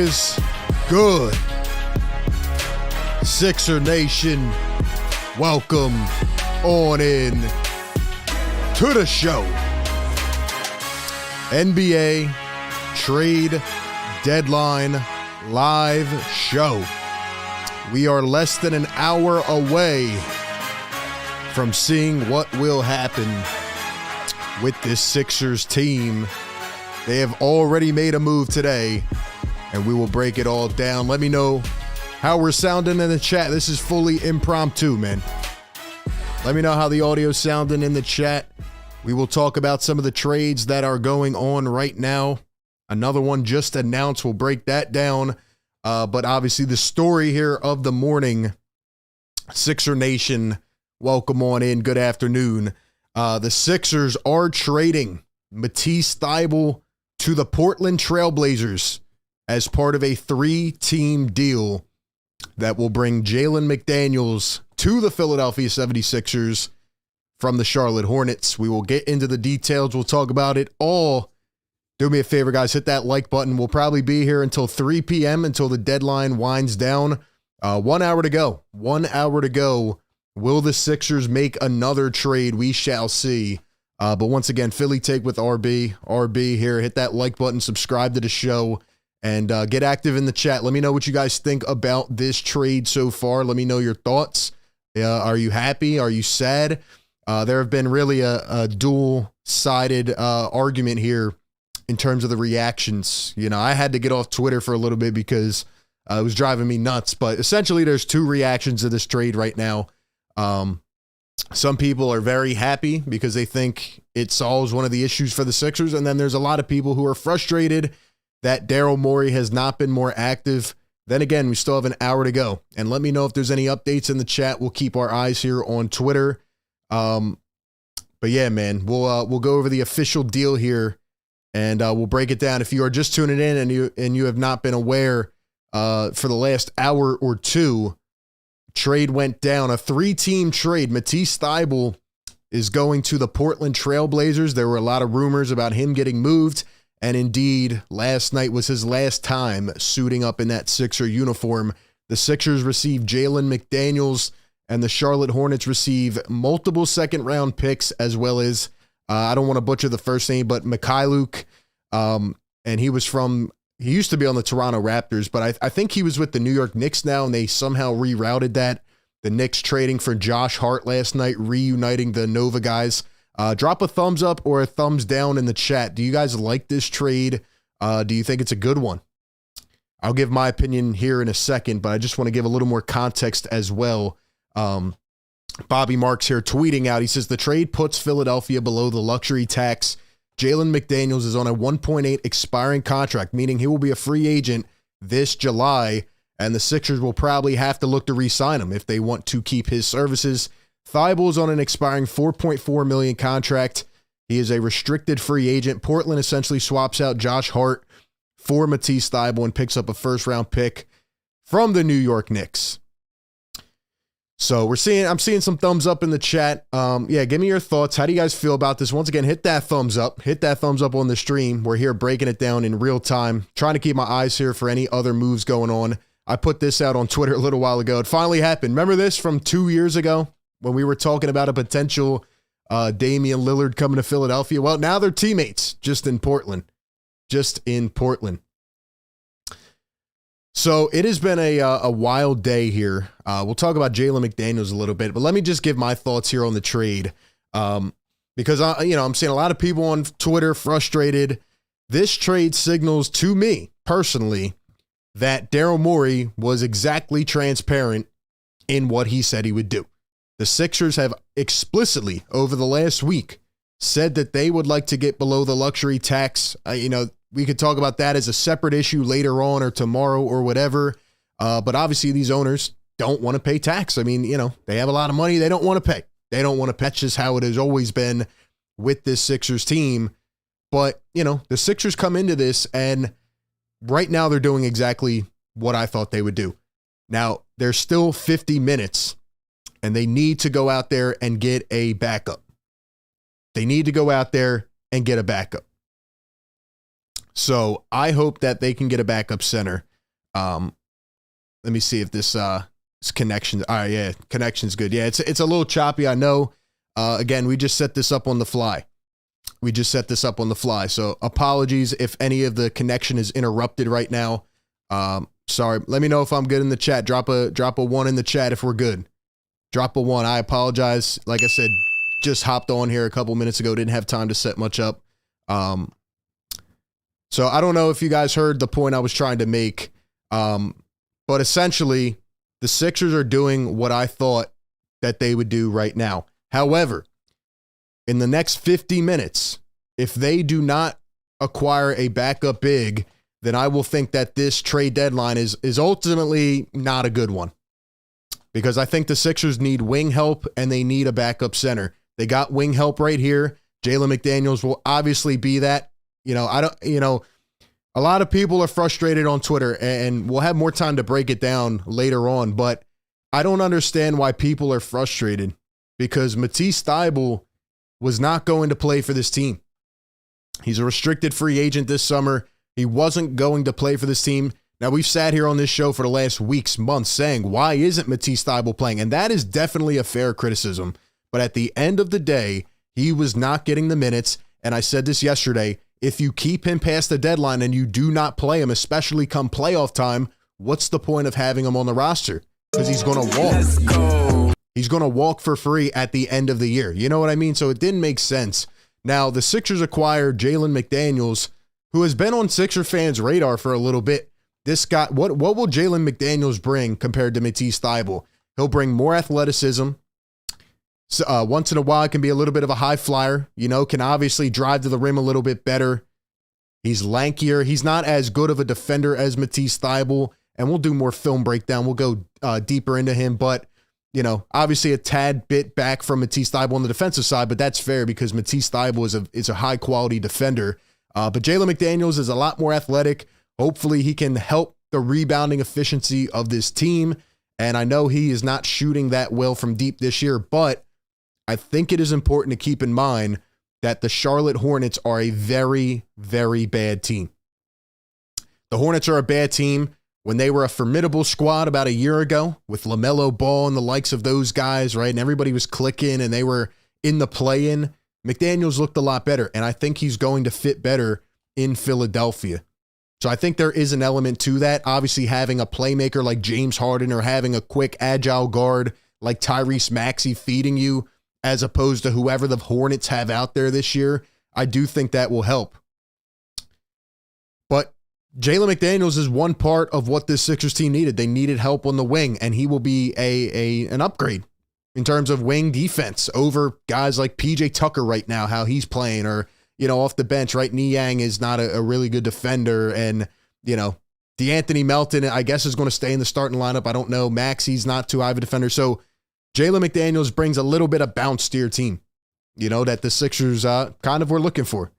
is good? Sixer Nation, welcome on in to the show. NBA trade deadline live show. We are less than an hour away from seeing what will happen with this Sixers team. They have already made a move today, and we will break it all down. Let me know how we're sounding in the chat. This is fully impromptu, man. Let me know how the audio's sounding in the chat. We will talk about some of the trades that are going on right now. Another one just announced. We'll break that down. But obviously the story here of the morning, Sixer Nation, welcome on in. Good afternoon. The Sixers are trading Matisse Thybulle to the Portland Trailblazers as part of a 3-team deal that will bring Jalen McDaniels to the Philadelphia 76ers from the Charlotte Hornets. We will get into the details. We'll talk about it all. Do me a favor, guys. Hit that like button. We'll probably be here until 3 p.m. until the deadline winds down. 1 hour to go. 1 hour to go. Will the Sixers make another trade? We shall see. But once again, Philly Take with RB. RB here. Hit that like button. Subscribe to the show. And get active in the chat. Let me know what you guys think about this trade so far. Let me know your thoughts. Are you happy? Are you sad? There have been really a dual-sided argument here in terms of the reactions. You know, I had to get off Twitter for a little bit because it was driving me nuts. But essentially, there's two reactions to this trade right now. Some people are very happy because they think it solves one of the issues for the Sixers. And then there's a lot of people who are frustrated that Daryl Morey has not been more active. Then again, we still have an hour to go. And let me know if there's any updates in the chat. We'll keep our eyes here on Twitter. But yeah, man, we'll go over the official deal here, and we'll break it down. If you are just tuning in and you have not been aware, for the last hour or two, trade went down. A 3-team trade. Matisse Thybulle is going to the Portland Trailblazers. There were a lot of rumors about him getting moved. And indeed, last night was his last time suiting up in that Sixer uniform. The Sixers received Jalen McDaniels, and the Charlotte Hornets receive multiple second-round picks, as well as, I don't want to butcher the first name, but Mikhailuk. And he used to be on the Toronto Raptors, but I think he was with the New York Knicks now, and they somehow rerouted that. The Knicks trading for Josh Hart last night, reuniting the Nova guys. Drop a thumbs up or a thumbs down in the chat. Do you guys like this trade? Do you think it's a good one? I'll give my opinion here in a second, but I just want to give a little more context as well. Bobby Marks here tweeting out. He says, the trade puts Philadelphia below the luxury tax. Jalen McDaniels is on a 1.8 expiring contract, meaning he will be a free agent this July, and the Sixers will probably have to look to re-sign him if they want to keep his services. Thybulle is on an expiring $4.4 million contract. He is a restricted free agent. Portland essentially swaps out Josh Hart for Matisse Thybulle and picks up a first-round pick from the New York Knicks. So I'm seeing some thumbs up in the chat. Yeah, give me your thoughts. How do you guys feel about this? Once again, hit that thumbs up. Hit that thumbs up on the stream. We're here breaking it down in real time, trying to keep my eyes here for any other moves going on. I put this out on Twitter a little while ago. It finally happened. Remember this from 2 years ago when we were talking about a potential Damian Lillard coming to Philadelphia? Well, now they're teammates, just in Portland. So it has been a wild day here. We'll talk about Jalen McDaniels a little bit, but let me just give my thoughts here on the trade. Because I'm seeing a lot of people on Twitter frustrated. This trade signals to me personally that Daryl Morey was exactly transparent in what he said he would do. The Sixers have explicitly over the last week said that they would like to get below the luxury tax. We could talk about that as a separate issue later on or tomorrow or whatever. But obviously these owners don't want to pay tax. I mean, they have a lot of money. They don't want to pay. That's just how it has always been with this Sixers team. But, the Sixers come into this and right now they're doing exactly what I thought they would do. Now, there's still 50 minutes and they need to go out there and get a backup. So I hope that they can get a backup center. Let me see if this connection. All right, yeah, connection's good. Yeah, it's a little choppy, I know. Again, we just set this up on the fly. So apologies if any of the connection is interrupted right now. Sorry. Let me know if I'm good in the chat. Drop a 1 in the chat if we're good. Drop a 1. I apologize. Like I said, just hopped on here a couple minutes ago. Didn't have time to set much up. So I don't know if you guys heard the point I was trying to make. But essentially, the Sixers are doing what I thought that they would do right now. However, in the next 50 minutes, if they do not acquire a backup big, then I will think that this trade deadline is ultimately not a good one. Because I think the Sixers need wing help and they need a backup center. They got wing help right here. Jalen McDaniels will obviously be that. A lot of people are frustrated on Twitter, and we'll have more time to break it down later on, but I don't understand why people are frustrated, because Matisse Thybulle was not going to play for this team. He's a restricted free agent this summer. He wasn't going to play for this team. Now, we've sat here on this show for the last weeks, months, saying, why isn't Matisse Thybulle playing? And that is definitely a fair criticism. But at the end of the day, he was not getting the minutes. And I said this yesterday, if you keep him past the deadline and you do not play him, especially come playoff time, what's the point of having him on the roster? Because he's going to walk. Let's go. He's going to walk for free at the end of the year. You know what I mean? So it didn't make sense. Now, the Sixers acquired Jalen McDaniels, who has been on Sixer fans' radar for a little bit. This guy, what will Jalen McDaniels bring compared to Matisse Thybulle? He'll bring more athleticism. So, once in a while, it can be a little bit of a high flyer, can obviously drive to the rim a little bit better. He's lankier. He's not as good of a defender as Matisse Thybulle, and we'll do more film breakdown. We'll go deeper into him, but, obviously a tad bit back from Matisse Thybulle on the defensive side, but that's fair because Matisse Thybulle is a high-quality defender. But Jalen McDaniels is a lot more athletic. Hopefully, he can help the rebounding efficiency of this team, and I know he is not shooting that well from deep this year, but I think it is important to keep in mind that the Charlotte Hornets are a very, very bad team. The Hornets are a bad team. When they were a formidable squad about a year ago with LaMelo Ball and the likes of those guys, right? And everybody was clicking and they were in the play-in. McDaniels looked a lot better, and I think he's going to fit better in Philadelphia. So I think there is an element to that. Obviously, having a playmaker like James Harden or having a quick, agile guard like Tyrese Maxey feeding you, as opposed to whoever the Hornets have out there this year, I do think that will help. But Jalen McDaniels is one part of what this Sixers team needed. They needed help on the wing, and he will be an upgrade in terms of wing defense over guys like PJ Tucker right now, how he's playing, or, off the bench, right? Niang is not a really good defender, and, DeAnthony Melton, I guess, is going to stay in the starting lineup. I don't know. Maxey's not too high of a defender. So Jalen McDaniels brings a little bit of bounce to your team, that the Sixers kind of were looking for.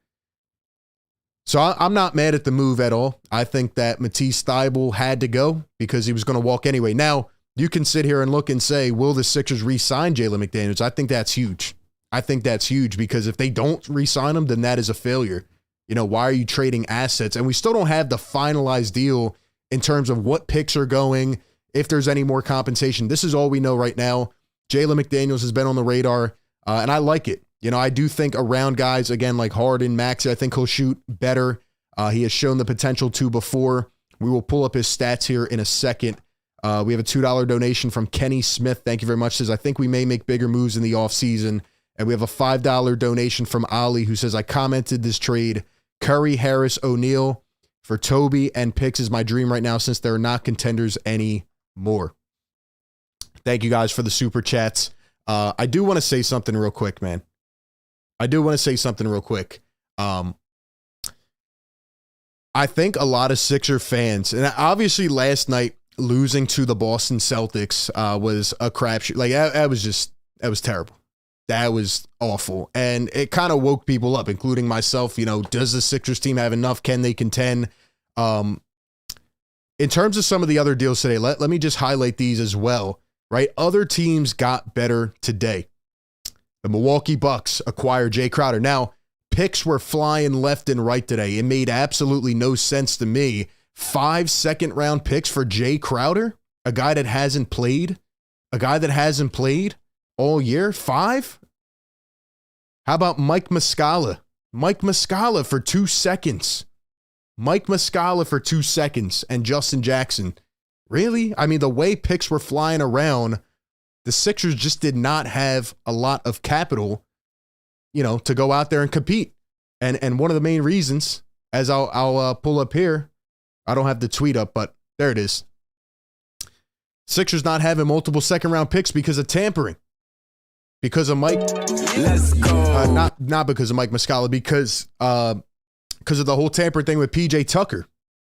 So I'm not mad at the move at all. I think that Matisse Thybulle had to go because he was going to walk anyway. Now, you can sit here and look and say, will the Sixers re-sign Jalen McDaniels? I think that's huge. Because if they don't re-sign him, then that is a failure. Why are you trading assets? And we still don't have the finalized deal in terms of what picks are going, if there's any more compensation. This is all we know right now. Jalen McDaniels has been on the radar, and I like it. I do think around guys, again, like Harden, Maxey, I think he'll shoot better. He has shown the potential to before. We will pull up his stats here in a second. We have a $2 donation from Kenny Smith. Thank you very much. Says, I think we may make bigger moves in the offseason. And we have a $5 donation from Ali, who says, I commented this trade. Curry, Harris, O'Neal for Toby and picks is my dream right now since they're not contenders anymore. Thank you guys for the super chats. I do want to say something real quick, man. I think a lot of Sixer fans, and obviously last night losing to the Boston Celtics was a crapshoot. Like, that was terrible. That was awful. And it kind of woke people up, including myself. Does the Sixers team have enough? Can they contend? In terms of some of the other deals today, let me just highlight these as well, right? Other teams got better today. The Milwaukee Bucks acquired Jay Crowder. Now, picks were flying left and right today. It made absolutely no sense to me 5 second-round picks for Jay Crowder, a guy that hasn't played all year. 5? How about Mike Muscala? Mike Muscala for 2 seconds. Mike Muscala for 2 seconds and Justin Jackson. Really? I mean, the way picks were flying around, the Sixers just did not have a lot of capital, to go out there and compete. And one of the main reasons, as I'll pull up here, I don't have the tweet up, but there it is. Sixers not having multiple second-round picks because of tampering. Because of Mike. Let's go. Not because of Mike Muscala, because of the whole tamper thing with PJ Tucker,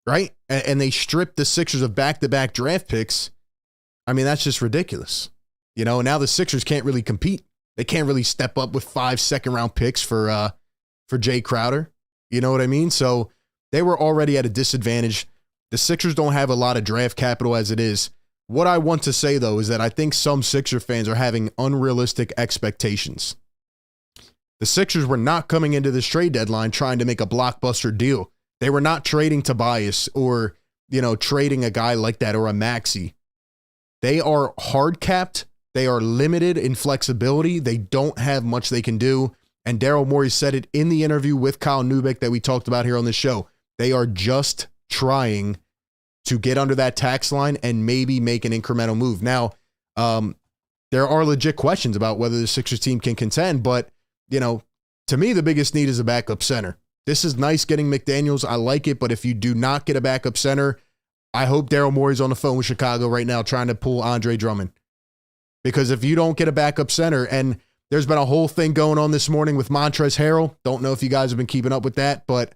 right? And they stripped the Sixers of back-to-back draft picks. I mean, that's just ridiculous. Now the Sixers can't really compete. They can't really step up with 5 second-round picks for Jay Crowder. You know what I mean? So they were already at a disadvantage. The Sixers don't have a lot of draft capital as it is. What I want to say, though, is that I think some Sixer fans are having unrealistic expectations. The Sixers were not coming into this trade deadline trying to make a blockbuster deal. They were not trading Tobias or, trading a guy like that or a Maxey. They are hard capped. They are limited in flexibility. They don't have much they can do. And Daryl Morey said it in the interview with Kyle Neubeck that we talked about here on the show. They are just trying to get under that tax line and maybe make an incremental move. Now, there are legit questions about whether the Sixers team can contend, but, to me, the biggest need is a backup center. This is nice getting McDaniels. I like it, but if you do not get a backup center, I hope Daryl Morey's on the phone with Chicago right now trying to pull Andre Drummond. Because if you don't get a backup center, and there's been a whole thing going on this morning with Montrezl Harrell. Don't know if you guys have been keeping up with that, but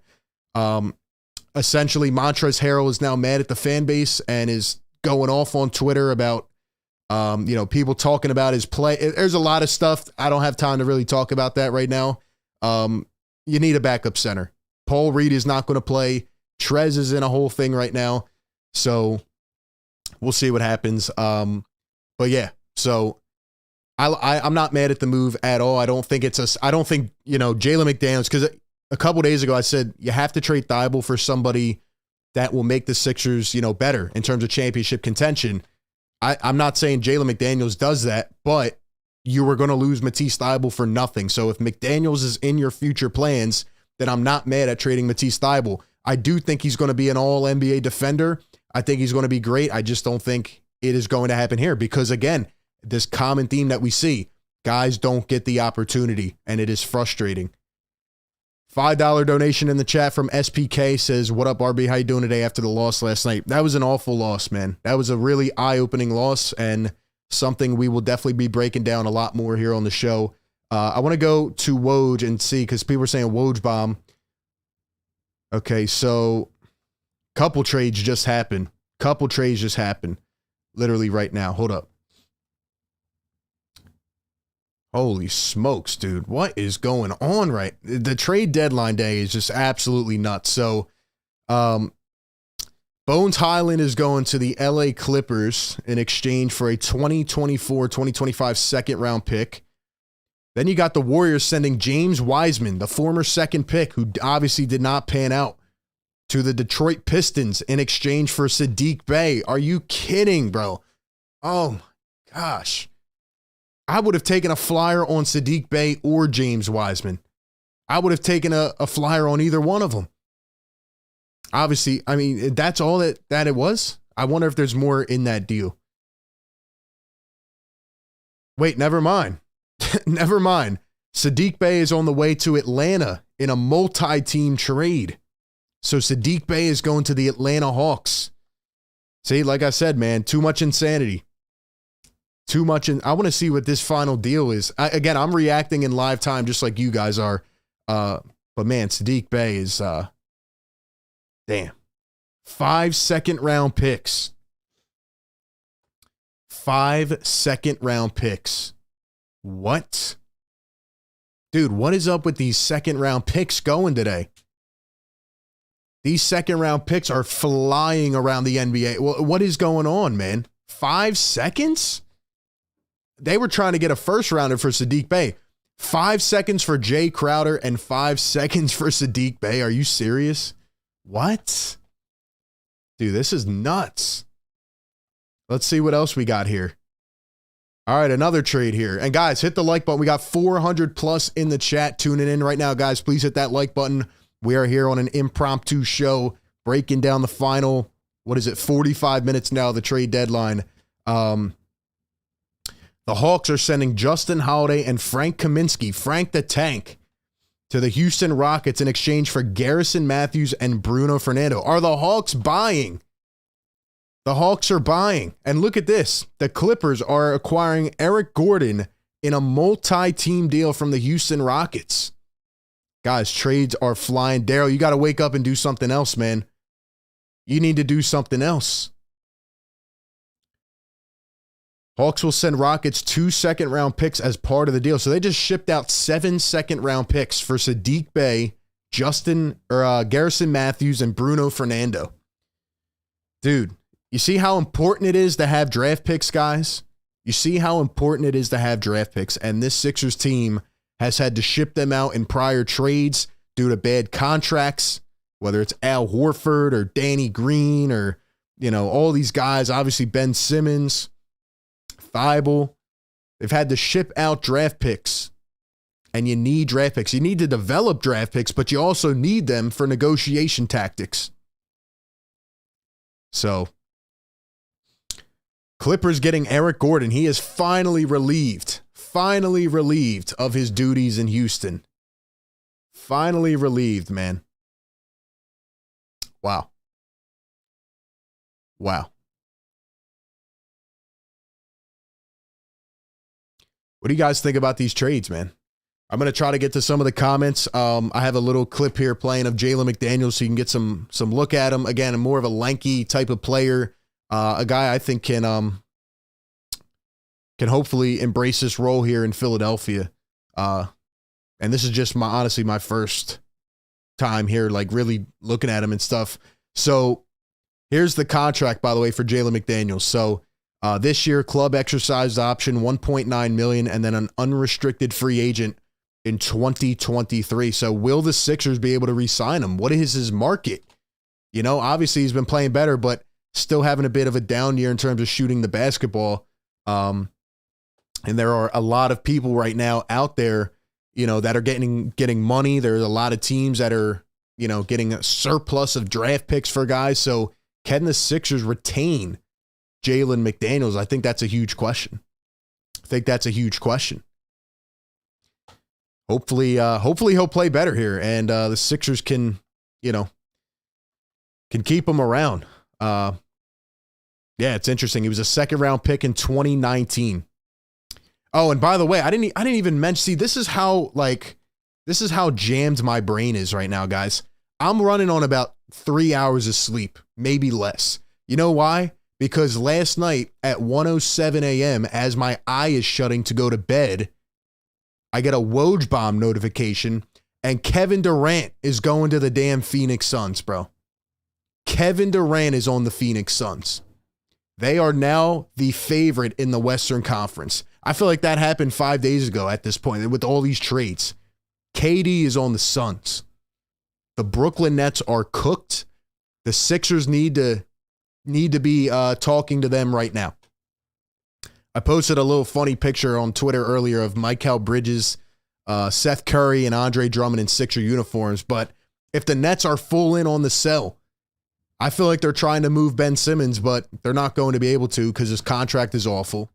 essentially Montrezl Harrell is now mad at the fan base and is going off on Twitter about, people talking about his play. There's a lot of stuff. I don't have time to really talk about that right now. You need a backup center. Paul Reed is not going to play. Trez is in a whole thing right now. So we'll see what happens. But yeah, so I'm not mad at the move at all. I don't think Jalen McDaniels, because a couple days ago I said you have to trade Thybulle for somebody that will make the Sixers, better in terms of championship contention. I'm not saying Jalen McDaniels does that, but you were going to lose Matisse Thybulle for nothing. So if McDaniels is in your future plans, then I'm not mad at trading Matisse Thybulle. I do think he's going to be an all-NBA defender. I think he's going to be great. I just don't think it is going to happen here because, again, this common theme that we see, guys don't get the opportunity, and it is frustrating. $5 donation in the chat from SPK says, what up, RB? How you doing today after the loss last night? That was an awful loss, man. That was a really eye-opening loss and something we will definitely be breaking down a lot more here on the show. I want to go to Woj and see, because people are saying Woj bomb. Okay, so couple trades just happened. Literally right now. Hold up. Holy smokes, dude. What is going on the trade deadline day is just absolutely nuts. So, Bones Highland is going to the LA Clippers in exchange for a 2024-2025 second round pick. Then you got the Warriors sending James Wiseman, the former second pick, who obviously did not pan out, to the Detroit Pistons in exchange for Saddiq Bey. Are you kidding, bro? Oh my gosh. I would have taken a flyer on Saddiq Bey or James Wiseman. I would have taken a flyer on either one of them. Obviously, I mean, that's all that it was. I wonder if there's more in that deal. Wait, never mind. Never mind. Saddiq Bey is on the way to Atlanta in a multi-team trade. So Saddiq Bey is going to the Atlanta Hawks. See, like I said, man, too much insanity. Too much. I want to see what this final deal is. Again, I'm reacting in live time just like you guys are. But man, Saddiq Bey is, damn. 5 second round picks. 5 second round picks. What? Dude, what is up with these second round picks going today? These second round picks are flying around the NBA. What is going on, man? 5 seconds? They were trying to get a first rounder for Saddiq Bey. 5 seconds for Jay Crowder and 5 seconds for Saddiq Bey. Are you serious? What? Dude, this is nuts. Let's see what else we got here. All right, another trade here. And guys, hit the like button. We got 400 plus in the chat tuning in right now. Guys, please hit that like button. We are here on an impromptu show, breaking down the final, 45 minutes now of the trade deadline. The Hawks are sending Justin Holiday and Frank Kaminsky, Frank the Tank, to the Houston Rockets in exchange for Garrison Matthews and Bruno Fernando. Are the Hawks buying? The Hawks are buying. And look at this. The Clippers are acquiring Eric Gordon in a multi-team deal from the Houston Rockets. Guys, trades are flying. Daryl, you got to wake up and do something else, man. You need to do something else. Hawks will send Rockets 2 second-round picks as part of the deal. So they just shipped out 7 second-round picks for Saddiq Bey, Garrison Matthews, and Bruno Fernando. Dude, you see how important it is to have draft picks, guys? You see how important it is to have draft picks, and this Sixers team has had to ship them out in prior trades due to bad contracts, whether it's Al Horford or Danny Green or, all these guys, obviously Ben Simmons, Thybulle. They've had to ship out draft picks, and you need draft picks. You need to develop draft picks, but you also need them for negotiation tactics. So, Clippers getting Eric Gordon. He is finally relieved of his duties in Houston. Finally relieved, man. Wow. What do you guys think about these trades, man? I'm going to try to get to some of the comments. I have a little clip here playing of Jalen McDaniels so you can get some look at him. Again, more of a lanky type of player. A guy I think can hopefully embrace this role here in Philadelphia. And this is just honestly my first time here, like really looking at him and stuff. So here's the contract, by the way, for Jalen McDaniels. So this year, club exercised option, $1.9 million, and then an unrestricted free agent in 2023. So will the Sixers be able to re-sign him? What is his market? Obviously he's been playing better, but still having a bit of a down year in terms of shooting the basketball. And there are a lot of people right now out there, that are getting money. There's a lot of teams that are, getting a surplus of draft picks for guys. So can the Sixers retain Jalen McDaniels? I think that's a huge question. Hopefully he'll play better here, and the Sixers can keep him around. Yeah, it's interesting. He was a second-round pick in 2019. Oh, and by the way, I didn't even mention. See, this is how jammed my brain is right now, guys. I'm running on about 3 hours of sleep, maybe less. You know why? Because last night at 1:07 a.m., as my eye is shutting to go to bed, I get a Woj bomb notification, and Kevin Durant is going to the damn Phoenix Suns, bro. Kevin Durant is on the Phoenix Suns. They are now the favorite in the Western Conference. I feel like that happened 5 days ago at this point with all these trades. KD is on the Suns. The Brooklyn Nets are cooked. The Sixers need to be talking to them right now. I posted a little funny picture on Twitter earlier of Mikal Bridges, Seth Curry, and Andre Drummond in Sixer uniforms. But if the Nets are full in on the sell, I feel like they're trying to move Ben Simmons, but they're not going to be able to because his contract is awful.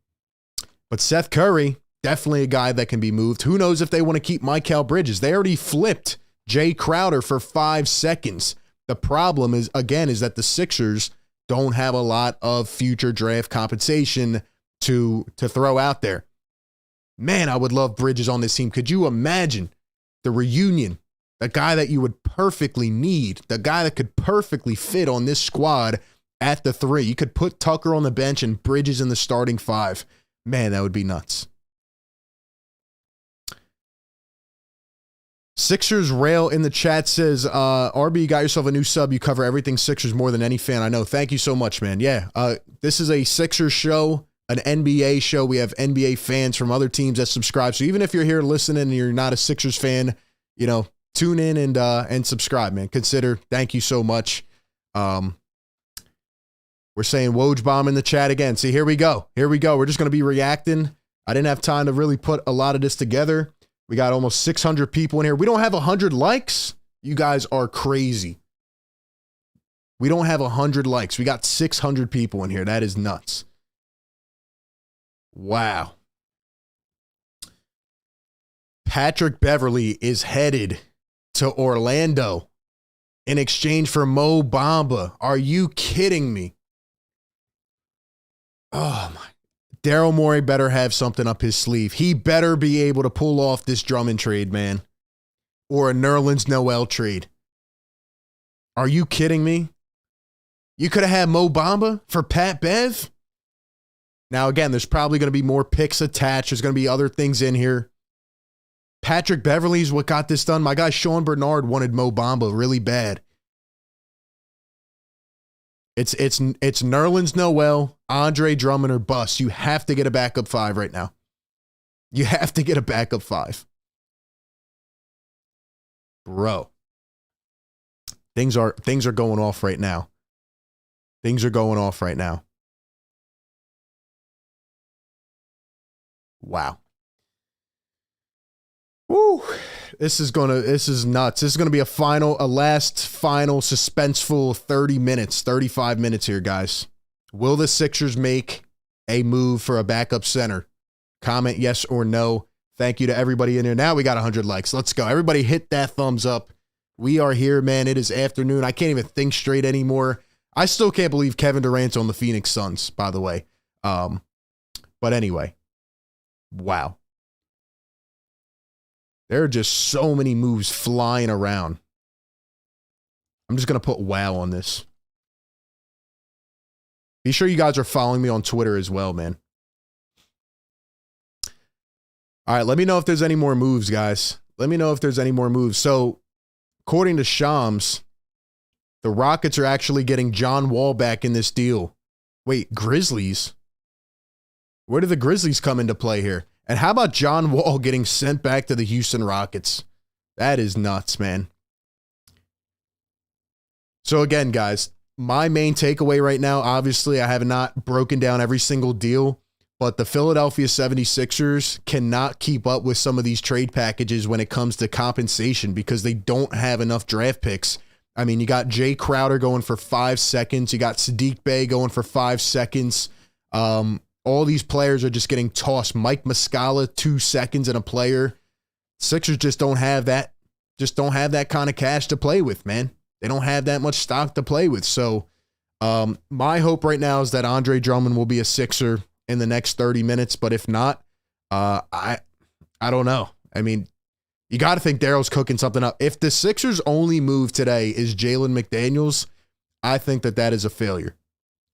But Seth Curry, definitely a guy that can be moved. Who knows if they want to keep Mikal Bridges? They already flipped Jay Crowder for 5 seconds. The problem is that the Sixers don't have a lot of future draft compensation to throw out there. Man, I would love Bridges on this team. Could you imagine the reunion? The guy that you would perfectly need, the guy that could perfectly fit on this squad at the 3. You could put Tucker on the bench and Bridges in the starting 5. Man, that would be nuts. Sixers Rail in the chat says, RB, you got yourself a new sub. You cover everything Sixers more than any fan I know. Thank you so much, man. Yeah, this is a Sixers show, an NBA show. We have NBA fans from other teams that subscribe. So even if you're here listening and you're not a Sixers fan, tune in and subscribe, man. Thank you so much. We're saying Woj bomb in the chat again. See, here we go. Here we go. We're just going to be reacting. I didn't have time to really put a lot of this together. We got almost 600 people in here. We don't have 100 likes. You guys are crazy. We don't have 100 likes. We got 600 people in here. That is nuts. Wow. Patrick Beverley is headed to Orlando in exchange for Mo Bamba. Are you kidding me? Oh my. Daryl Morey better have something up his sleeve. He better be able to pull off this Drummond trade, man. Or a Nerlens Noel trade. Are you kidding me? You could have had Mo Bamba for Pat Bev? Now, again, there's probably going to be more picks attached. There's going to be other things in here. Patrick Beverley's what got this done. My guy Sean Bernard wanted Mo Bamba really bad. It's Nerlens Noel, Andre Drummond, or bust. You have to get a backup 5 right now. You have to get a backup 5. Bro. Things are going off right now. Things are going off right now. Wow. Woo. This is nuts. This is gonna be a last final suspenseful 30 minutes, 35 minutes here, guys. Will the Sixers make a move for a backup center? Comment yes or no. Thank you to everybody in here. Now we got 100 likes. Let's go. Everybody hit that thumbs up. We are here, man. It is afternoon. I can't even think straight anymore. I still can't believe Kevin Durant's on the Phoenix Suns, by the way. But anyway. Wow. There are just so many moves flying around. I'm just going to put wow on this. Be sure you guys are following me on Twitter as well, man. All right, let me know if there's any more moves, guys. Let me know if there's any more moves. So, according to Shams, the Rockets are actually getting John Wall back in this deal. Wait, Grizzlies? Where do the Grizzlies come into play here? And how about John Wall getting sent back to the Houston Rockets? That is nuts, man. So again, guys, my main takeaway right now, obviously, I have not broken down every single deal, but the Philadelphia 76ers cannot keep up with some of these trade packages when it comes to compensation because they don't have enough draft picks. I mean, you got Jay Crowder going for 5 seconds. You got Sadiq Bey going for 5 seconds. All these players are just getting tossed. Mike Muscala, 2 seconds and a player. Sixers just don't have that. Just don't have that kind of cash to play with, man. They don't have that much stock to play with. So my hope right now is that Andre Drummond will be a Sixer in the next 30 minutes. But if not, I don't know. I mean, you got to think Daryl's cooking something up. If the Sixers' only move today is Jalen McDaniels, I think that is a failure.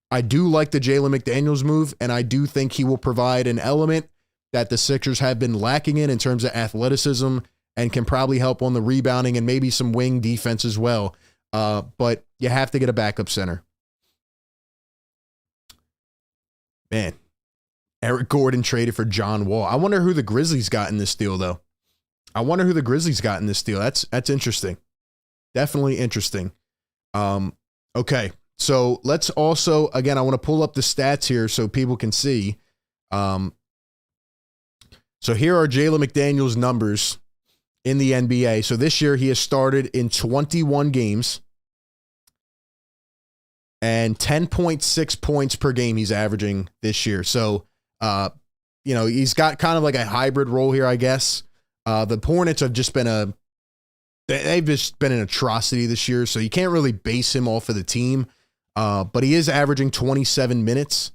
I do like the Jalen McDaniels move, and I do think he will provide an element that the Sixers have been lacking in terms of athleticism and can probably help on the rebounding and maybe some wing defense as well. But you have to get a backup center. Man, Eric Gordon traded for John Wall. I wonder who the Grizzlies got in this deal, though. That's interesting. Definitely interesting. Okay. So let's also, again, I want to pull up the stats here so people can see. So here are Jalen McDaniels' numbers in the NBA. So this year he has started in 21 games and 10.6 points per game he's averaging this year. So, he's got kind of like a hybrid role here, I guess. The Hornets have just been they've just been an atrocity this year. So you can't really base him off of the team. But he is averaging 27 minutes,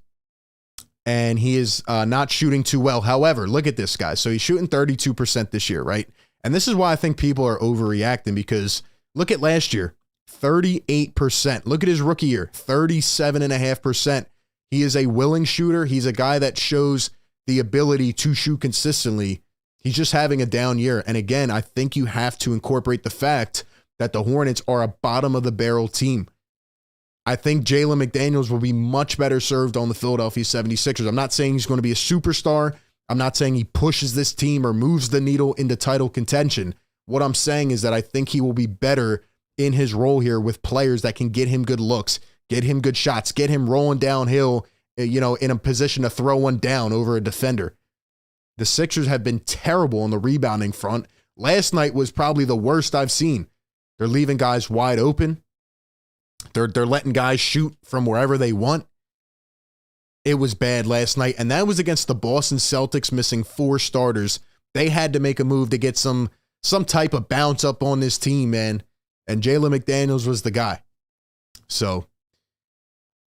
and he is not shooting too well. However, look at this, guys. So he's shooting 32% this year, right? And this is why I think people are overreacting because look at last year, 38%. Look at his rookie year, 37.5%. He is a willing shooter. He's a guy that shows the ability to shoot consistently. He's just having a down year. And again, I think you have to incorporate the fact that the Hornets are a bottom-of-the-barrel team. I think Jalen McDaniels will be much better served on the Philadelphia 76ers. I'm not saying he's going to be a superstar. I'm not saying he pushes this team or moves the needle into title contention. What I'm saying is that I think he will be better in his role here with players that can get him good looks, Get him good shots. Get him rolling downhill, in a position to throw one down over a defender. The Sixers have been terrible on the rebounding front. Last night was probably the worst I've seen. They're leaving guys wide open. They're letting guys shoot from wherever they want. It was bad last night, and that was against the Boston Celtics missing 4 starters. They had to make a move to get some type of bounce up on this team, man. And Jalen McDaniels was the guy. So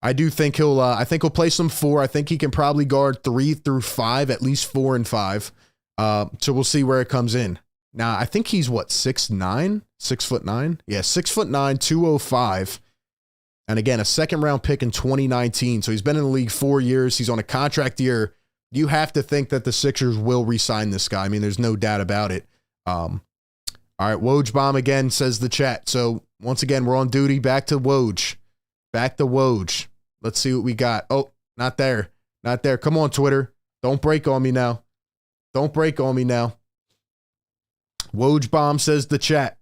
I do think he'll play some 4. I think he can probably guard 3 through 5, at least 4 and 5. So we'll see where it comes in. Now, I think he's 6'9"? 6'9"? Yeah, 6'9", 205. And again, a second-round pick in 2019. So he's been in the league 4 years. He's on a contract year. You have to think that the Sixers will re-sign this guy. I mean, there's no doubt about it. All right, Woj Bomb again, says the chat. So once again, we're on duty. Back to Woj. Back to Woj. Let's see what we got. Oh, not there. Not there. Come on, Twitter. Don't break on me now. Don't break on me now. Woj Bomb says the chat.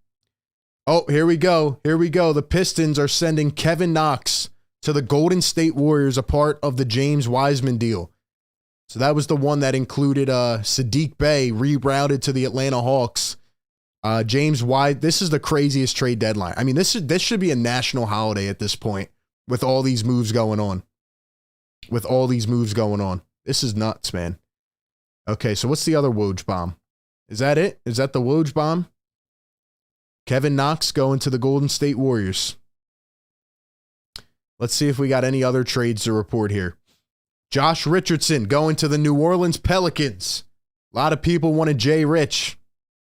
Oh, here we go. Here we go. The Pistons are sending Kevin Knox to the Golden State Warriors, a part of the James Wiseman deal. So that was the one that included Saddiq Bey rerouted to the Atlanta Hawks. This is the craziest trade deadline. I mean, this should be a national holiday at this point with all these moves going on. With all these moves going on. This is nuts, man. Okay, so what's the other Woj Bomb? Is that it? Is that the Woj Bomb? Kevin Knox going to the Golden State Warriors. Let's see if we got any other trades to report here. Josh Richardson going to the New Orleans Pelicans. A lot of people wanted Jay Rich.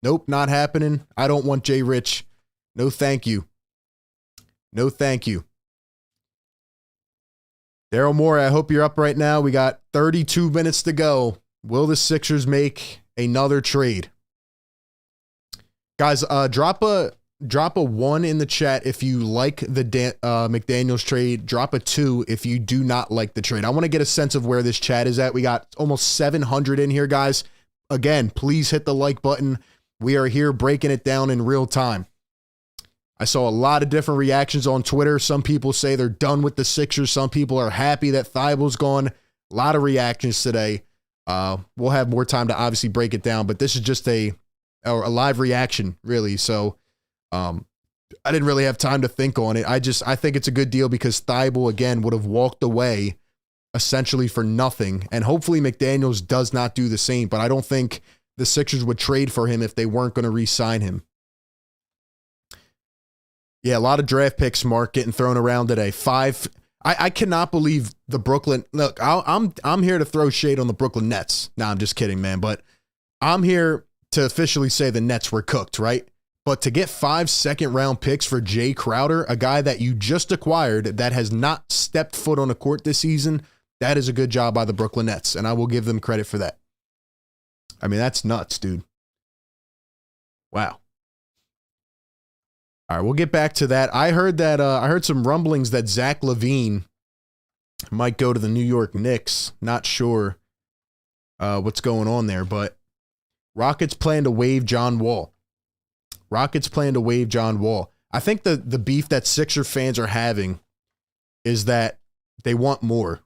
Nope, not happening. I don't want Jay Rich. No, thank you. No, thank you. Daryl Morey, I hope you're up right now. We got 32 minutes to go. Will the Sixers make another trade? Guys, drop a 1 in the chat if you like the McDaniels trade. Drop a 2 if you do not like the trade. I want to get a sense of where this chat is at. We got almost 700 in here, guys. Again, please hit the like button. We are here breaking it down in real time. I saw a lot of different reactions on Twitter. Some people say they're done with the Sixers. Some people are happy that Thybulle's gone. A lot of reactions today. We'll have more time to obviously break it down, but this is just a live reaction, really. So I didn't really have time to think on it. I think it's a good deal because Thybulle, again, would have walked away essentially for nothing. And hopefully McDaniels does not do the same, but I don't think the Sixers would trade for him if they weren't going to re-sign him. Yeah, a lot of draft picks, Mark, getting thrown around today. 5. I cannot believe the Brooklyn. Look, I'm here to throw shade on the Brooklyn Nets. No, I'm just kidding, man. But I'm here to officially say the Nets were cooked, right? But to get 5 second-round picks for Jay Crowder, a guy that you just acquired that has not stepped foot on a court this season, that is a good job by the Brooklyn Nets, and I will give them credit for that. I mean, that's nuts, dude. Wow. All right, we'll get back to that. I heard some rumblings that Zach LaVine might go to the New York Knicks. Not sure what's going on there, but Rockets plan to waive John Wall. Rockets plan to waive John Wall. I think the beef that Sixer fans are having is that they want more.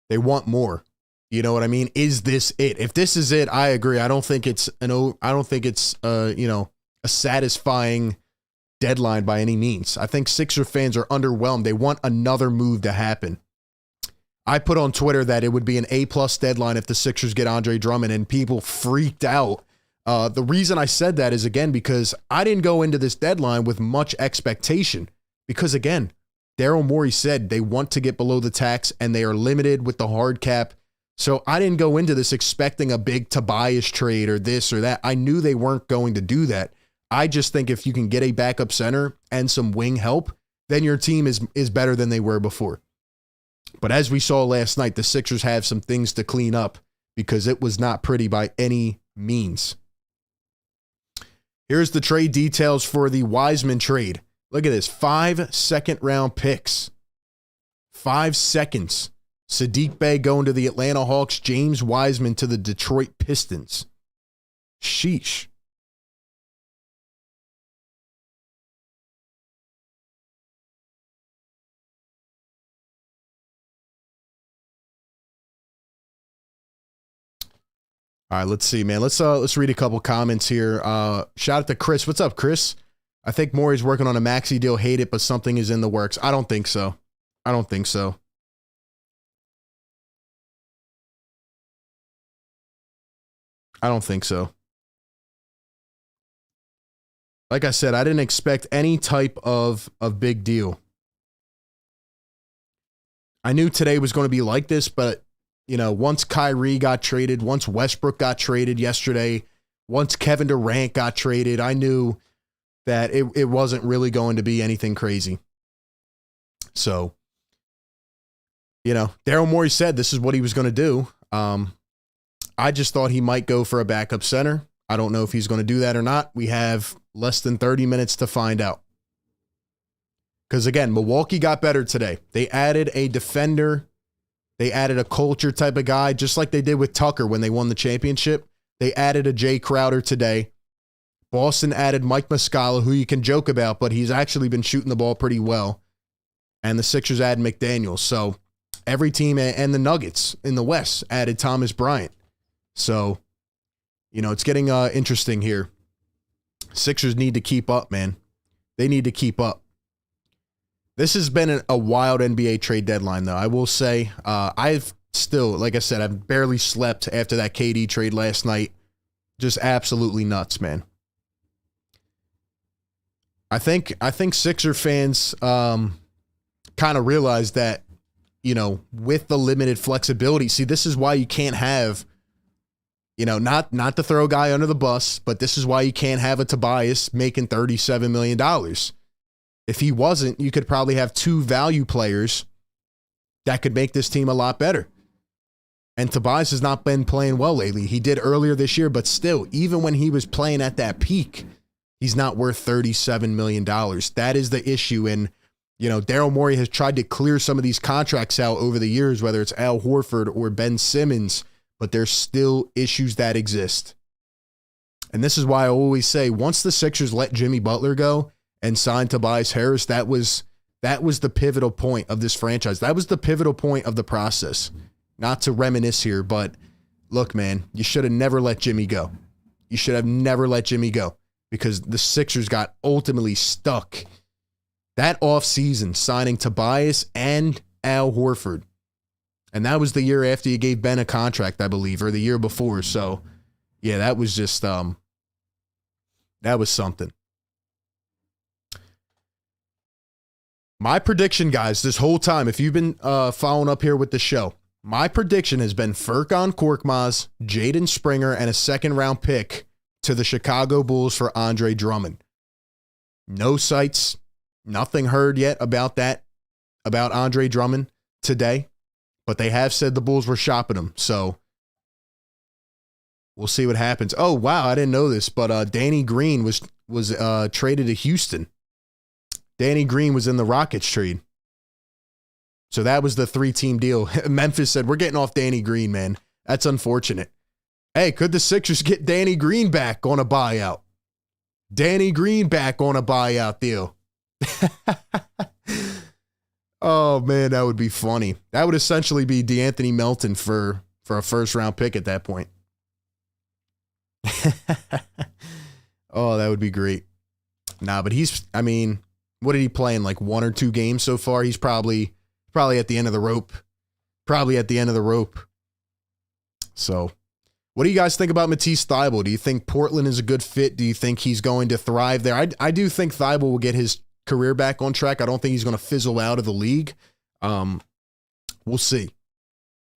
They want more. You know what I mean? Is this it? If this is it, I agree. I don't think it's a satisfying deadline by any means. I think Sixer fans are underwhelmed. They want another move to happen. I put on Twitter that it would be an A+ deadline if the Sixers get Andre Drummond, and people freaked out. The reason I said that is, again, because I didn't go into this deadline with much expectation. Because, again, Daryl Morey said they want to get below the tax and they are limited with the hard cap. So I didn't go into this expecting a big Tobias trade or this or that. I knew they weren't going to do that. I just think if you can get a backup center and some wing help, then your team is better than they were before. But as we saw last night, the Sixers have some things to clean up because it was not pretty by any means. Here's the trade details for the Wiseman trade. Look at this. 5 second-round picks. 5 seconds. Saddiq Bey going to the Atlanta Hawks. James Wiseman to the Detroit Pistons. Sheesh. All right, let's see, man. Let's read a couple comments here. Shout out to Chris. What's up, Chris? I think Morey's working on a maxi deal. Hate it, but something is in the works. I don't think so. I don't think so. I don't think so. Like I said, I didn't expect any type of big deal. I knew today was going to be like this, but, you know, once Kyrie got traded, once Westbrook got traded yesterday, once Kevin Durant got traded, I knew that it wasn't really going to be anything crazy. So, you know, Daryl Morey said this is what he was going to do. I just thought he might go for a backup center. I don't know if he's going to do that or not. We have less than 30 minutes to find out. Because, again, Milwaukee got better today. They added a defender. They added a culture type of guy, just like they did with Tucker when they won the championship. They added a Jay Crowder today. Boston added Mike Muscala, who you can joke about, but he's actually been shooting the ball pretty well. And the Sixers added McDaniels. So every team, and the Nuggets in the West added Thomas Bryant. So, you know, it's getting interesting here. Sixers need to keep up, man. They need to keep up. This has been a wild NBA trade deadline, though. I will say, I've still, like I said, I've barely slept after that KD trade last night. Just absolutely nuts, man. I think Sixer fans kind of realize that, you know, with the limited flexibility, see, this is why you can't have, you know, not to throw a guy under the bus, but this is why you can't have a Tobias making $37 million. If he wasn't, you could probably have two value players that could make this team a lot better. And Tobias has not been playing well lately. He did earlier this year, but still, even when he was playing at that peak, he's not worth $37 million. That is the issue. And, you know, Daryl Morey has tried to clear some of these contracts out over the years, whether it's Al Horford or Ben Simmons, but there's still issues that exist. And this is why I always say, once the Sixers let Jimmy Butler go and sign Tobias Harris, that was the pivotal point of this franchise. That was the pivotal point of the process. Not to reminisce here, but look, man, you should have never let Jimmy go. You should have never let Jimmy go, because the Sixers got ultimately stuck that offseason signing Tobias and Al Horford. And that was the year after you gave Ben a contract, I believe, or the year before. So, yeah, that was just, that was something. My prediction, guys, this whole time, if you've been following up here with the show, my prediction has been Furkan Korkmaz, Jaden Springer, and a second-round pick to the Chicago Bulls for Andre Drummond. No sights, nothing heard yet about that, about Andre Drummond today, but they have said the Bulls were shopping him, so we'll see what happens. Oh, wow, I didn't know this, but Danny Green was traded to Houston. Danny Green was in the Rockets trade. So that was the 3-team deal. Memphis said, we're getting off Danny Green, man. That's unfortunate. Hey, could the Sixers get Danny Green back on a buyout? Danny Green back on a buyout deal. Oh, man, that would be funny. That would essentially be DeAnthony Melton for a first-round pick at that point. Oh, that would be great. Nah, but what did he play in, like 1 or 2 games so far? He's probably at the end of the rope. So, what do you guys think about Matisse Thybulle? Do you think Portland is a good fit? Do you think he's going to thrive there? I do think Thybulle will get his career back on track. I don't think he's going to fizzle out of the league. We'll see.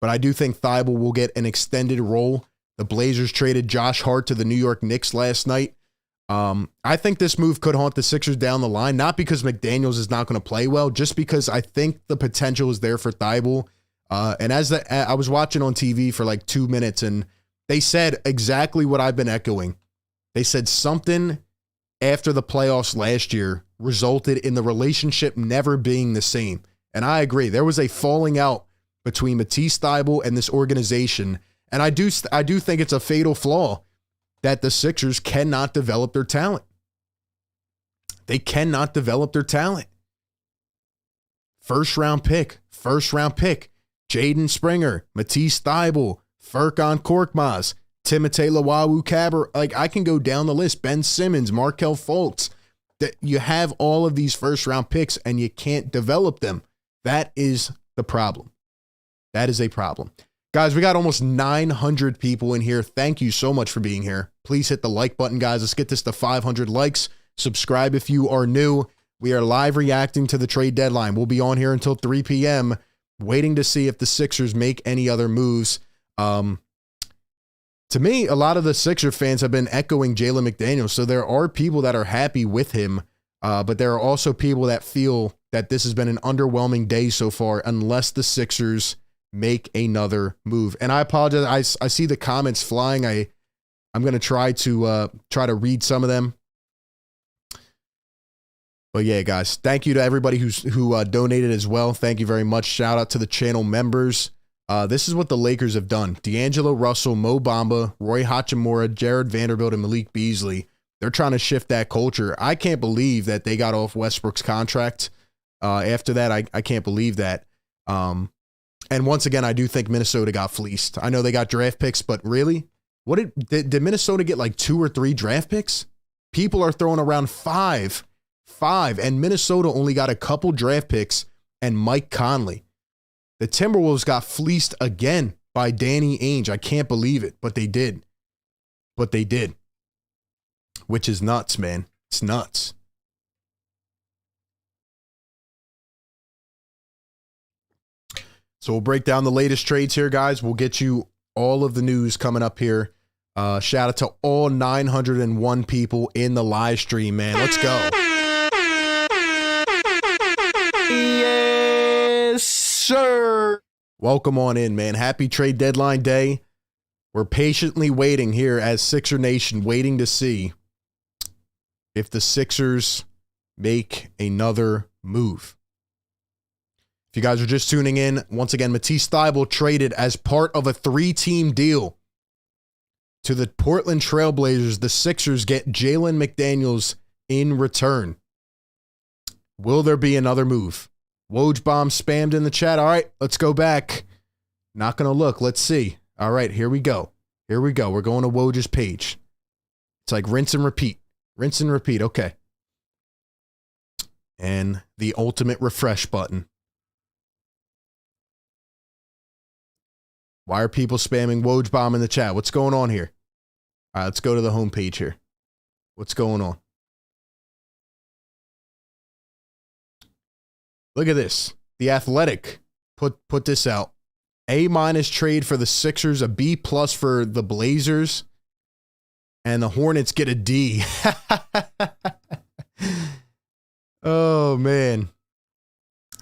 But I do think Thybulle will get an extended role. The Blazers traded Josh Hart to the New York Knicks last night. I think this move could haunt the Sixers down the line, not because McDaniels is not going to play well, just because I think the potential is there for Thybulle. And I was watching on TV for like 2 minutes, and they said exactly what I've been echoing. They said something after the playoffs last year resulted in the relationship never being the same. And I agree. There was a falling out between Matisse Thybulle and this organization. And I do think it's a fatal flaw that the Sixers cannot develop their talent. They cannot develop their talent. First round pick. Jaden Springer, Matisse Thybulle, Furkan Korkmaz, Timothé Luwawu-Cabarrot. Like, I can go down the list. Ben Simmons, Markelle Fultz. That you have all of these first-round picks and you can't develop them. That is the problem. That is a problem. Guys, we got almost 900 people in here. Thank you so much for being here. Please hit the like button, guys. Let's get this to 500 likes. Subscribe if you are new. We are live reacting to the trade deadline. We'll be on here until 3 p.m. waiting to see if the Sixers make any other moves. To me, a lot of the Sixer fans have been echoing Jalen McDaniels, so there are people that are happy with him, but there are also people that feel that this has been an underwhelming day so far unless the Sixers make another move. And I apologize. I see the comments flying. I'm going to try to read some of them. But yeah, guys, thank you to everybody who donated as well. Thank you very much. Shout out to the channel members. This is what the Lakers have done. D'Angelo Russell, Mo Bamba, Roy Hachimura, Jared Vanderbilt, and Malik Beasley. They're trying to shift that culture. I can't believe that they got off Westbrook's contract. After that, I can't believe that. And once again, I do think Minnesota got fleeced. I know they got draft picks, but really? What did Minnesota get, like 2 or 3 draft picks? People are throwing around 5, and Minnesota only got a couple draft picks and Mike Conley. The Timberwolves got fleeced again by Danny Ainge. I can't believe it, but they did. Which is nuts, man. It's nuts. So we'll break down the latest trades here, guys. We'll get you all of the news coming up here. Shout out to all 901 people in the live stream, man. Let's go. Yes, sir. Welcome on in, man. Happy trade deadline day. We're patiently waiting here as Sixer Nation, waiting to see if the Sixers make another move. If you guys are just tuning in, once again, Matisse Thybulle traded as part of a 3-team deal to the Portland Trailblazers. The Sixers get Jalen McDaniels in return. Will there be another move? Woj bomb spammed in the chat. All right, let's go back. Not going to look. Let's see. All right, here we go. Here we go. We're going to Woj's page. It's like rinse and repeat. Rinse and repeat. Okay. And the ultimate refresh button. Why are people spamming Woj bomb in the chat? What's going on here? All right, let's go to the homepage here. What's going on? Look at this. The Athletic put this out. A- trade for the Sixers, a B+ for the Blazers, and the Hornets get a D. Oh, man.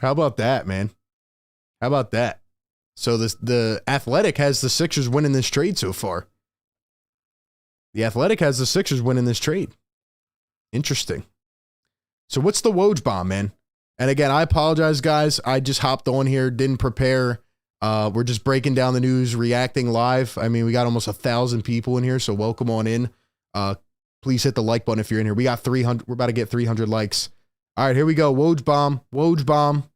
How about that, man? How about that? So the Athletic has the Sixers winning this trade so far. The Athletic has the Sixers winning this trade. Interesting. So what's the Woj bomb, man? And again, I apologize, guys. I just hopped on here, didn't prepare. We're just breaking down the news, reacting live. I mean, we got almost 1,000 people in here, so welcome on in. Please hit the like button if you're in here. We got 300. We're about to get 300 likes. All right, here we go. Woj bomb. Woj bomb.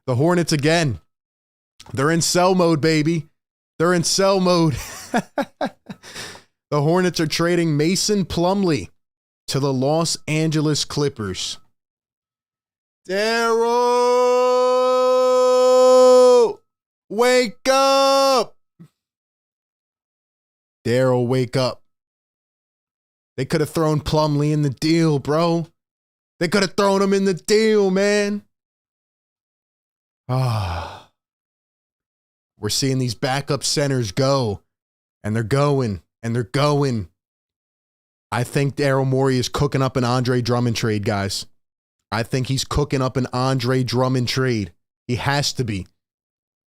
The Hornets again. They're in sell mode, baby. They're in sell mode. The Hornets are trading Mason Plumlee to the Los Angeles Clippers. Daryl, wake up. Daryl, wake up. They could have thrown Plumlee in the deal, bro. They could have thrown him in the deal, man. Ah. We're seeing these backup centers go, and they're going, and they're going. I think Daryl Morey is cooking up an Andre Drummond trade, guys. I think he's cooking up an Andre Drummond trade. He has to be.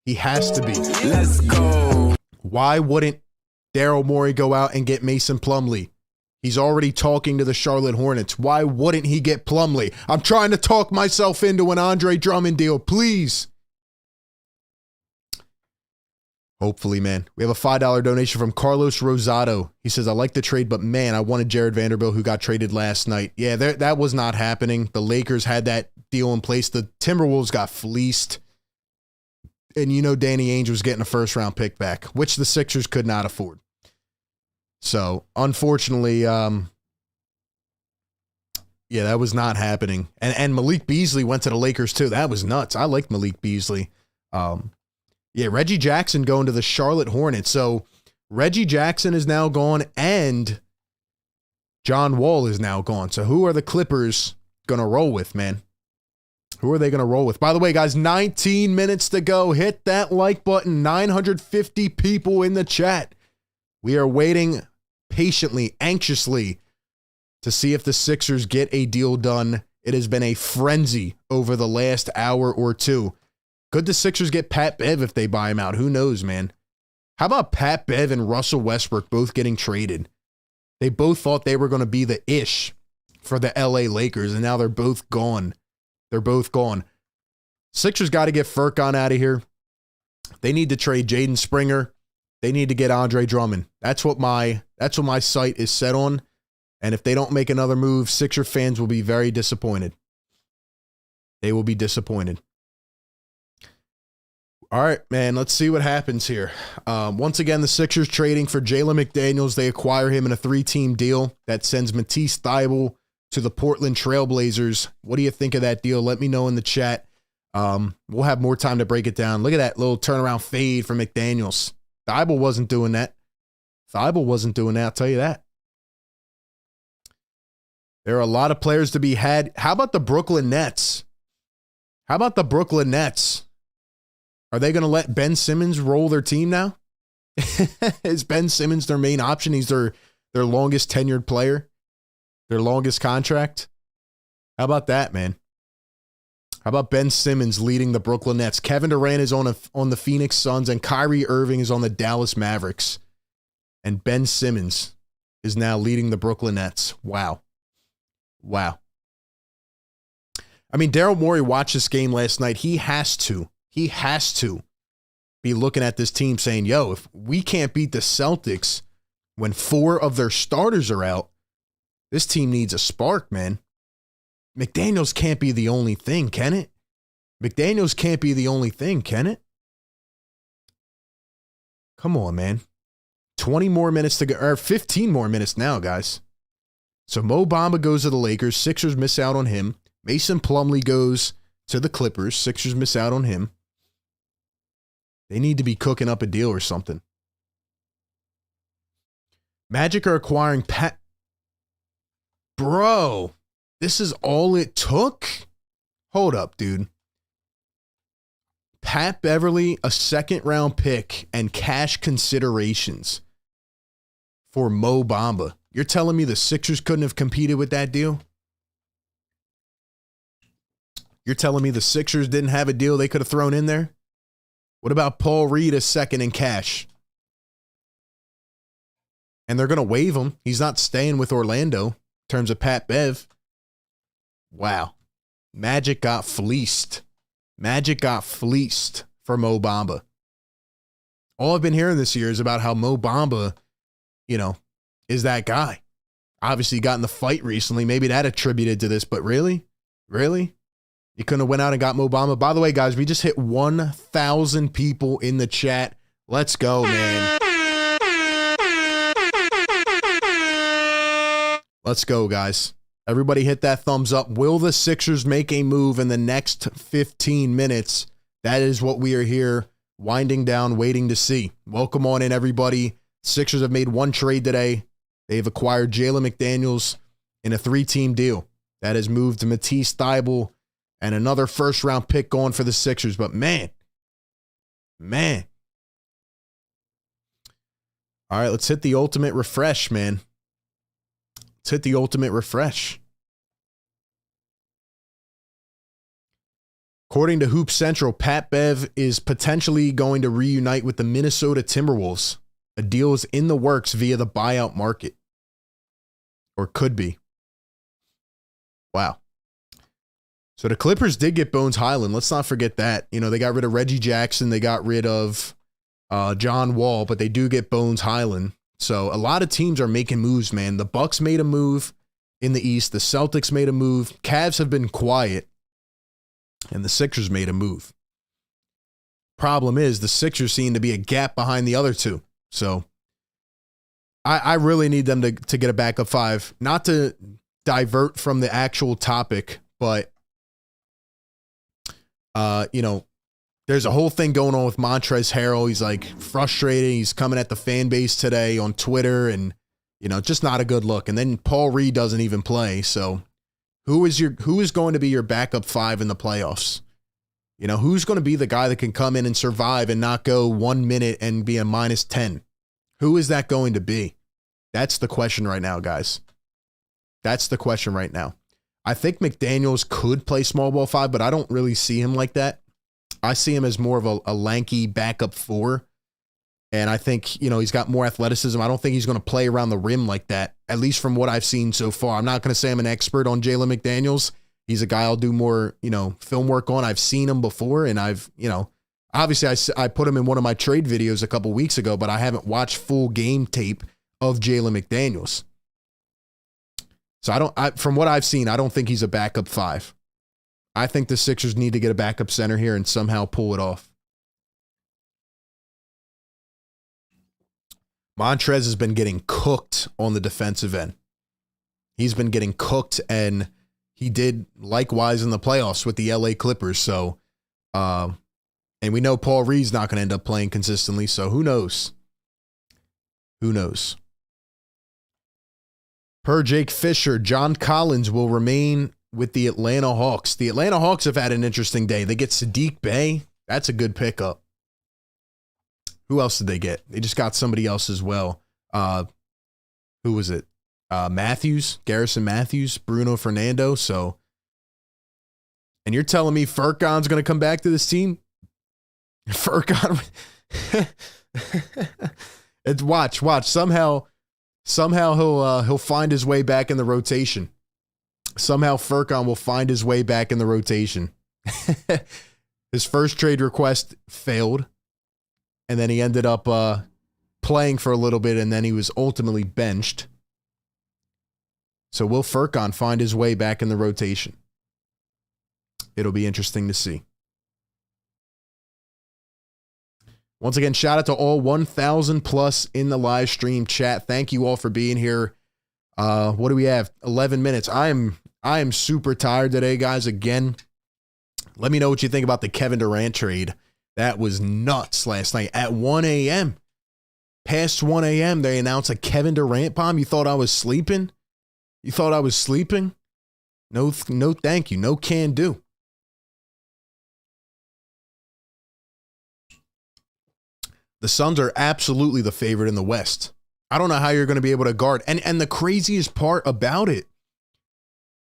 He has to be. Let's go. Why wouldn't Daryl Morey go out and get Mason Plumlee? He's already talking to the Charlotte Hornets. Why wouldn't he get Plumlee? I'm trying to talk myself into an Andre Drummond deal, please. Hopefully, man. We have a $5 donation from Carlos Rosado. He says, I like the trade, but man, I wanted Jared Vanderbilt, who got traded last night. Yeah, that was not happening. The Lakers had that deal in place. The Timberwolves got fleeced. And you know Danny Ainge was getting a first-round pick back, which the Sixers could not afford. So, unfortunately, yeah, that was not happening. And Malik Beasley went to the Lakers too. That was nuts. I like Malik Beasley. Yeah, Reggie Jackson going to the Charlotte Hornets. So Reggie Jackson is now gone and John Wall is now gone. So who are the Clippers going to roll with, man? Who are they going to roll with? By the way, guys, 19 minutes to go. Hit that like button. 950 people in the chat. We are waiting patiently, anxiously to see if the Sixers get a deal done. It has been a frenzy over the last hour or two. Could the Sixers get Pat Bev if they buy him out? Who knows, man? How about Pat Bev and Russell Westbrook both getting traded? They both thought they were going to be the ish for the LA Lakers, and now they're both gone. They're both gone. Sixers got to get Furkan out of here. They need to trade Jaden Springer. They need to get Andre Drummond. That's what my site is set on. And if they don't make another move, Sixer fans will be very disappointed. They will be disappointed. All right, man, let's see what happens here. Once again, the Sixers trading for Jalen McDaniels. They acquire him in a 3-team deal that sends Matisse Thybulle to the Portland Trailblazers. What do you think of that deal? Let me know in the chat. We'll have more time to break it down. Look at that little turnaround fade for McDaniels. Thybulle wasn't doing that. Thybulle wasn't doing that, I'll tell you that. There are a lot of players to be had. How about the Brooklyn Nets? How about the Brooklyn Nets? Are they going to let Ben Simmons roll their team now? Is Ben Simmons their main option? He's their longest tenured player, their longest contract. How about that, man? How about Ben Simmons leading the Brooklyn Nets? Kevin Durant is on the Phoenix Suns, and Kyrie Irving is on the Dallas Mavericks. And Ben Simmons is now leading the Brooklyn Nets. Wow. Wow. I mean, Daryl Morey watched this game last night. He has to be looking at this team saying, yo, if we can't beat the Celtics when 4 of their starters are out, this team needs a spark, man. McDaniels can't be the only thing, can it? McDaniels can't be the only thing, can it? Come on, man. 20 more minutes to go, or 15 more minutes now, guys. So Mo Bamba goes to the Lakers. Sixers miss out on him. Mason Plumlee goes to the Clippers. Sixers miss out on him. They need to be cooking up a deal or something. Magic are acquiring Pat. Bro, this is all it took? Hold up, dude. Pat Beverly, a second-round pick, and cash considerations for Mo Bamba. You're telling me the Sixers couldn't have competed with that deal? You're telling me the Sixers didn't have a deal they could have thrown in there? What about Paul Reed, a second in cash? And they're going to waive him. He's not staying with Orlando in terms of Pat Bev. Wow. Magic got fleeced. Magic got fleeced for Mo Bamba. All I've been hearing this year is about how Mo Bamba, is that guy. Obviously got in the fight recently. Maybe that attributed to this, but really? Really? You couldn't have went out and got Mo Bamba? By the way, guys, we just hit 1,000 people in the chat. Let's go, man. Let's go, guys. Everybody hit that thumbs up. Will the Sixers make a move in the next 15 minutes? That is what we are here winding down, waiting to see. Welcome on in, everybody. Sixers have made one trade today. They've acquired Jalen McDaniels in a 3-team deal. That has moved to Matisse Thybulle and another first-round pick going for the Sixers. But man. All right, let's hit the ultimate refresh, man. Let's hit the ultimate refresh. According to Hoop Central, Pat Bev is potentially going to reunite with the Minnesota Timberwolves. A deal is in the works via the buyout market. Or could be. Wow. So the Clippers did get Bones Highland. Let's not forget that. They got rid of Reggie Jackson. They got rid of John Wall, but they do get Bones Highland. So a lot of teams are making moves, man. The Bucks made a move in the East. The Celtics made a move. Cavs have been quiet. And the Sixers made a move. Problem is, the Sixers seem to be a gap behind the other two. So I really need them to get a backup 5. Not to divert from the actual topic, but there's a whole thing going on with Montrezl Harrell. He's like frustrated. He's coming at the fan base today on Twitter, and just not a good look. And then Paul Reed doesn't even play. So who is going to be your backup 5 in the playoffs? Who's going to be the guy that can come in and survive and not go 1 minute and be a -10? Who is that going to be? That's the question right now, guys. That's the question right now. I think McDaniels could play small ball 5, but I don't really see him like that. I see him as more of a lanky backup 4. And I think, he's got more athleticism. I don't think he's going to play around the rim like that, at least from what I've seen so far. I'm not going to say I'm an expert on Jalen McDaniels. He's a guy I'll do more, film work on. I've seen him before, and I've, obviously I put him in one of my trade videos a couple weeks ago, but I haven't watched full game tape of Jalen McDaniels. So from what I've seen, I don't think he's a backup 5. I think the Sixers need to get a backup center here and somehow pull it off. Montrez has been getting cooked on the defensive end. He's been getting cooked, and he did likewise in the playoffs with the LA Clippers. So, and we know Paul Reed's not going to end up playing consistently. So who knows? Who knows? Per Jake Fisher, John Collins will remain with the Atlanta Hawks. The Atlanta Hawks have had an interesting day. They get Sadiq Bey. That's a good pickup. Who else did they get? They just got somebody else as well. Who was it? Garrison Matthews, Bruno Fernando. So, and you're telling me Furkan's going to come back to this team? Furkan. It's watch. Somehow he'll find his way back in the rotation. Somehow Furkan will find his way back in the rotation. His first trade request failed, and then he ended up playing for a little bit, and then he was ultimately benched. So will Furkan find his way back in the rotation? It'll be interesting to see. Once again, shout out to all 1,000 plus in the live stream chat. Thank you all for being here. What do we have? 11 minutes. I am super tired today, guys. Again, let me know what you think about the Kevin Durant trade. That was nuts last night at 1 a.m. Past 1 a.m., they announced a Kevin Durant bomb. You thought I was sleeping? No, thank you. No can do. The Suns are absolutely the favorite in the West. I don't know how you're going to be able to guard. And the craziest part about it,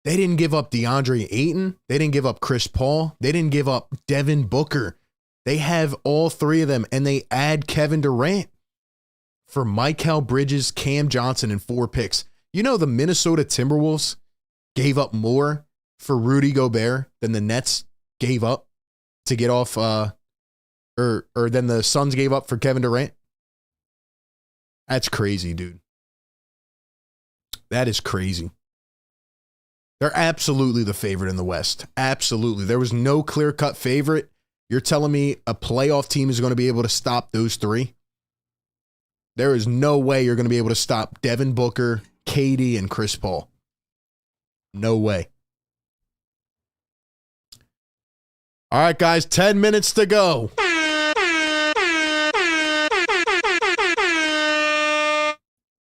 they didn't give up DeAndre Ayton. They didn't give up Chris Paul. They didn't give up Devin Booker. They have all 3 of them, and they add Kevin Durant for Mikal Bridges, Cam Johnson, and 4 picks. The Minnesota Timberwolves gave up more for Rudy Gobert than the Nets gave up to get off, or than the Suns gave up for Kevin Durant. That's crazy, dude. That is crazy. They're absolutely the favorite in the West. Absolutely. There was no clear-cut favorite. You're telling me a playoff team is going to be able to stop those 3? There is no way you're going to be able to stop Devin Booker, KD, and Chris Paul. No way. All right, guys, 10 minutes to go.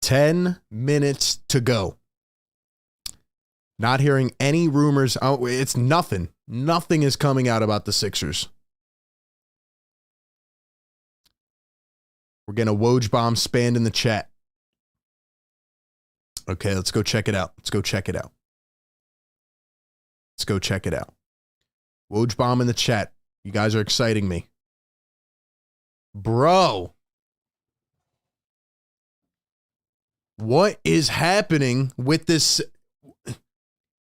10 minutes to go. Not hearing any rumors. Oh, it's nothing. Nothing is coming out about the Sixers. We're getting a Woj bomb spammed in the chat. Okay, let's go check it out. Woj bomb in the chat. You guys are exciting me. Bro. What is happening with this?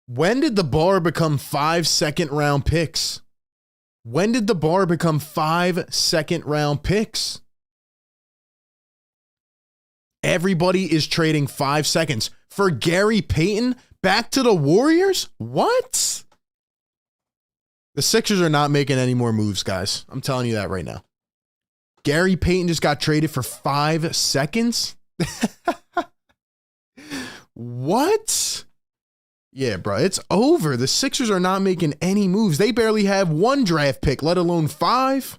When did the bar become 5 second-round picks? Everybody is trading 5 seconds for Gary Payton back to the Warriors? What? The Sixers are not making any more moves, guys. I'm telling you that right now. Gary Payton just got traded for 5 seconds? What? Yeah, bro, it's over. The Sixers are not making any moves. They barely have one draft pick, let alone 5.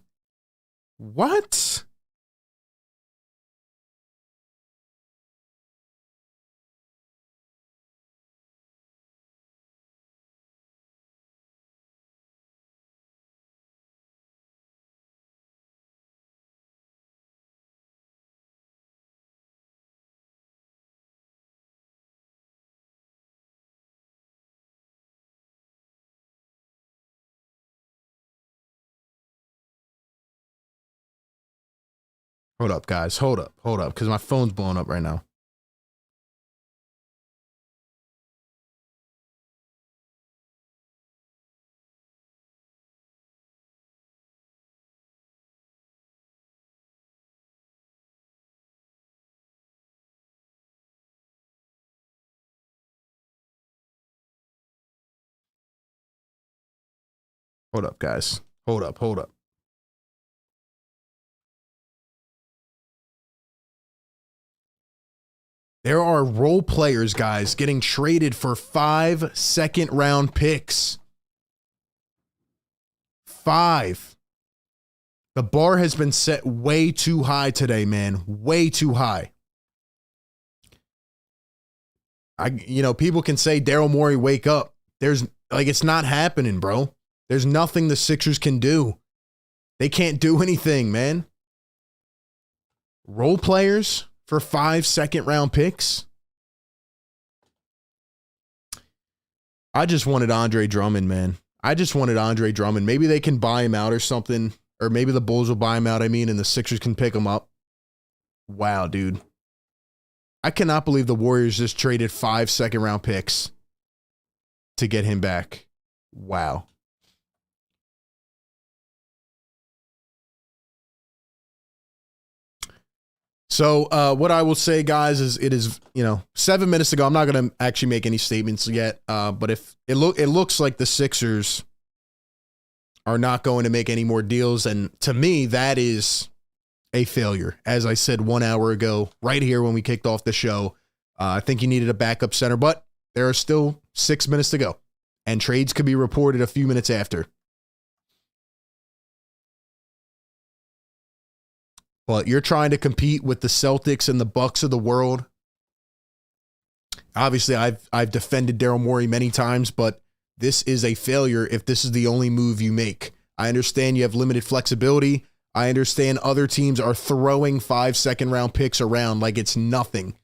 What? Hold up, guys. Hold up, because my phone's blowing up right now. Hold up, guys. Hold up. There are role players, guys, getting traded for 5 second-round picks. 5. The bar has been set way too high today, man. Way too high. People can say, Daryl Morey, wake up. It's not happening, bro. There's nothing the Sixers can do. They can't do anything, man. Role players for 5 second-round picks. I just wanted Andre Drummond, man. Maybe they can buy him out or something. Or maybe the Bulls will buy him out, and the Sixers can pick him up. Wow, dude. I cannot believe the Warriors just traded 5 second-round picks to get him back. Wow. So what I will say, guys, is it is 7 minutes ago. I'm not going to actually make any statements yet, but if it looks like the Sixers are not going to make any more deals, and to me that is a failure. As I said 1 hour ago, right here when we kicked off the show, I think you needed a backup center, but there are still 6 minutes to go, and trades could be reported a few minutes after. But you're trying to compete with the Celtics and the Bucks of the world. Obviously, I've defended Daryl Morey many times, but this is a failure if this is the only move you make. I understand you have limited flexibility. I understand other teams are throwing 5 second-round picks around like it's nothing.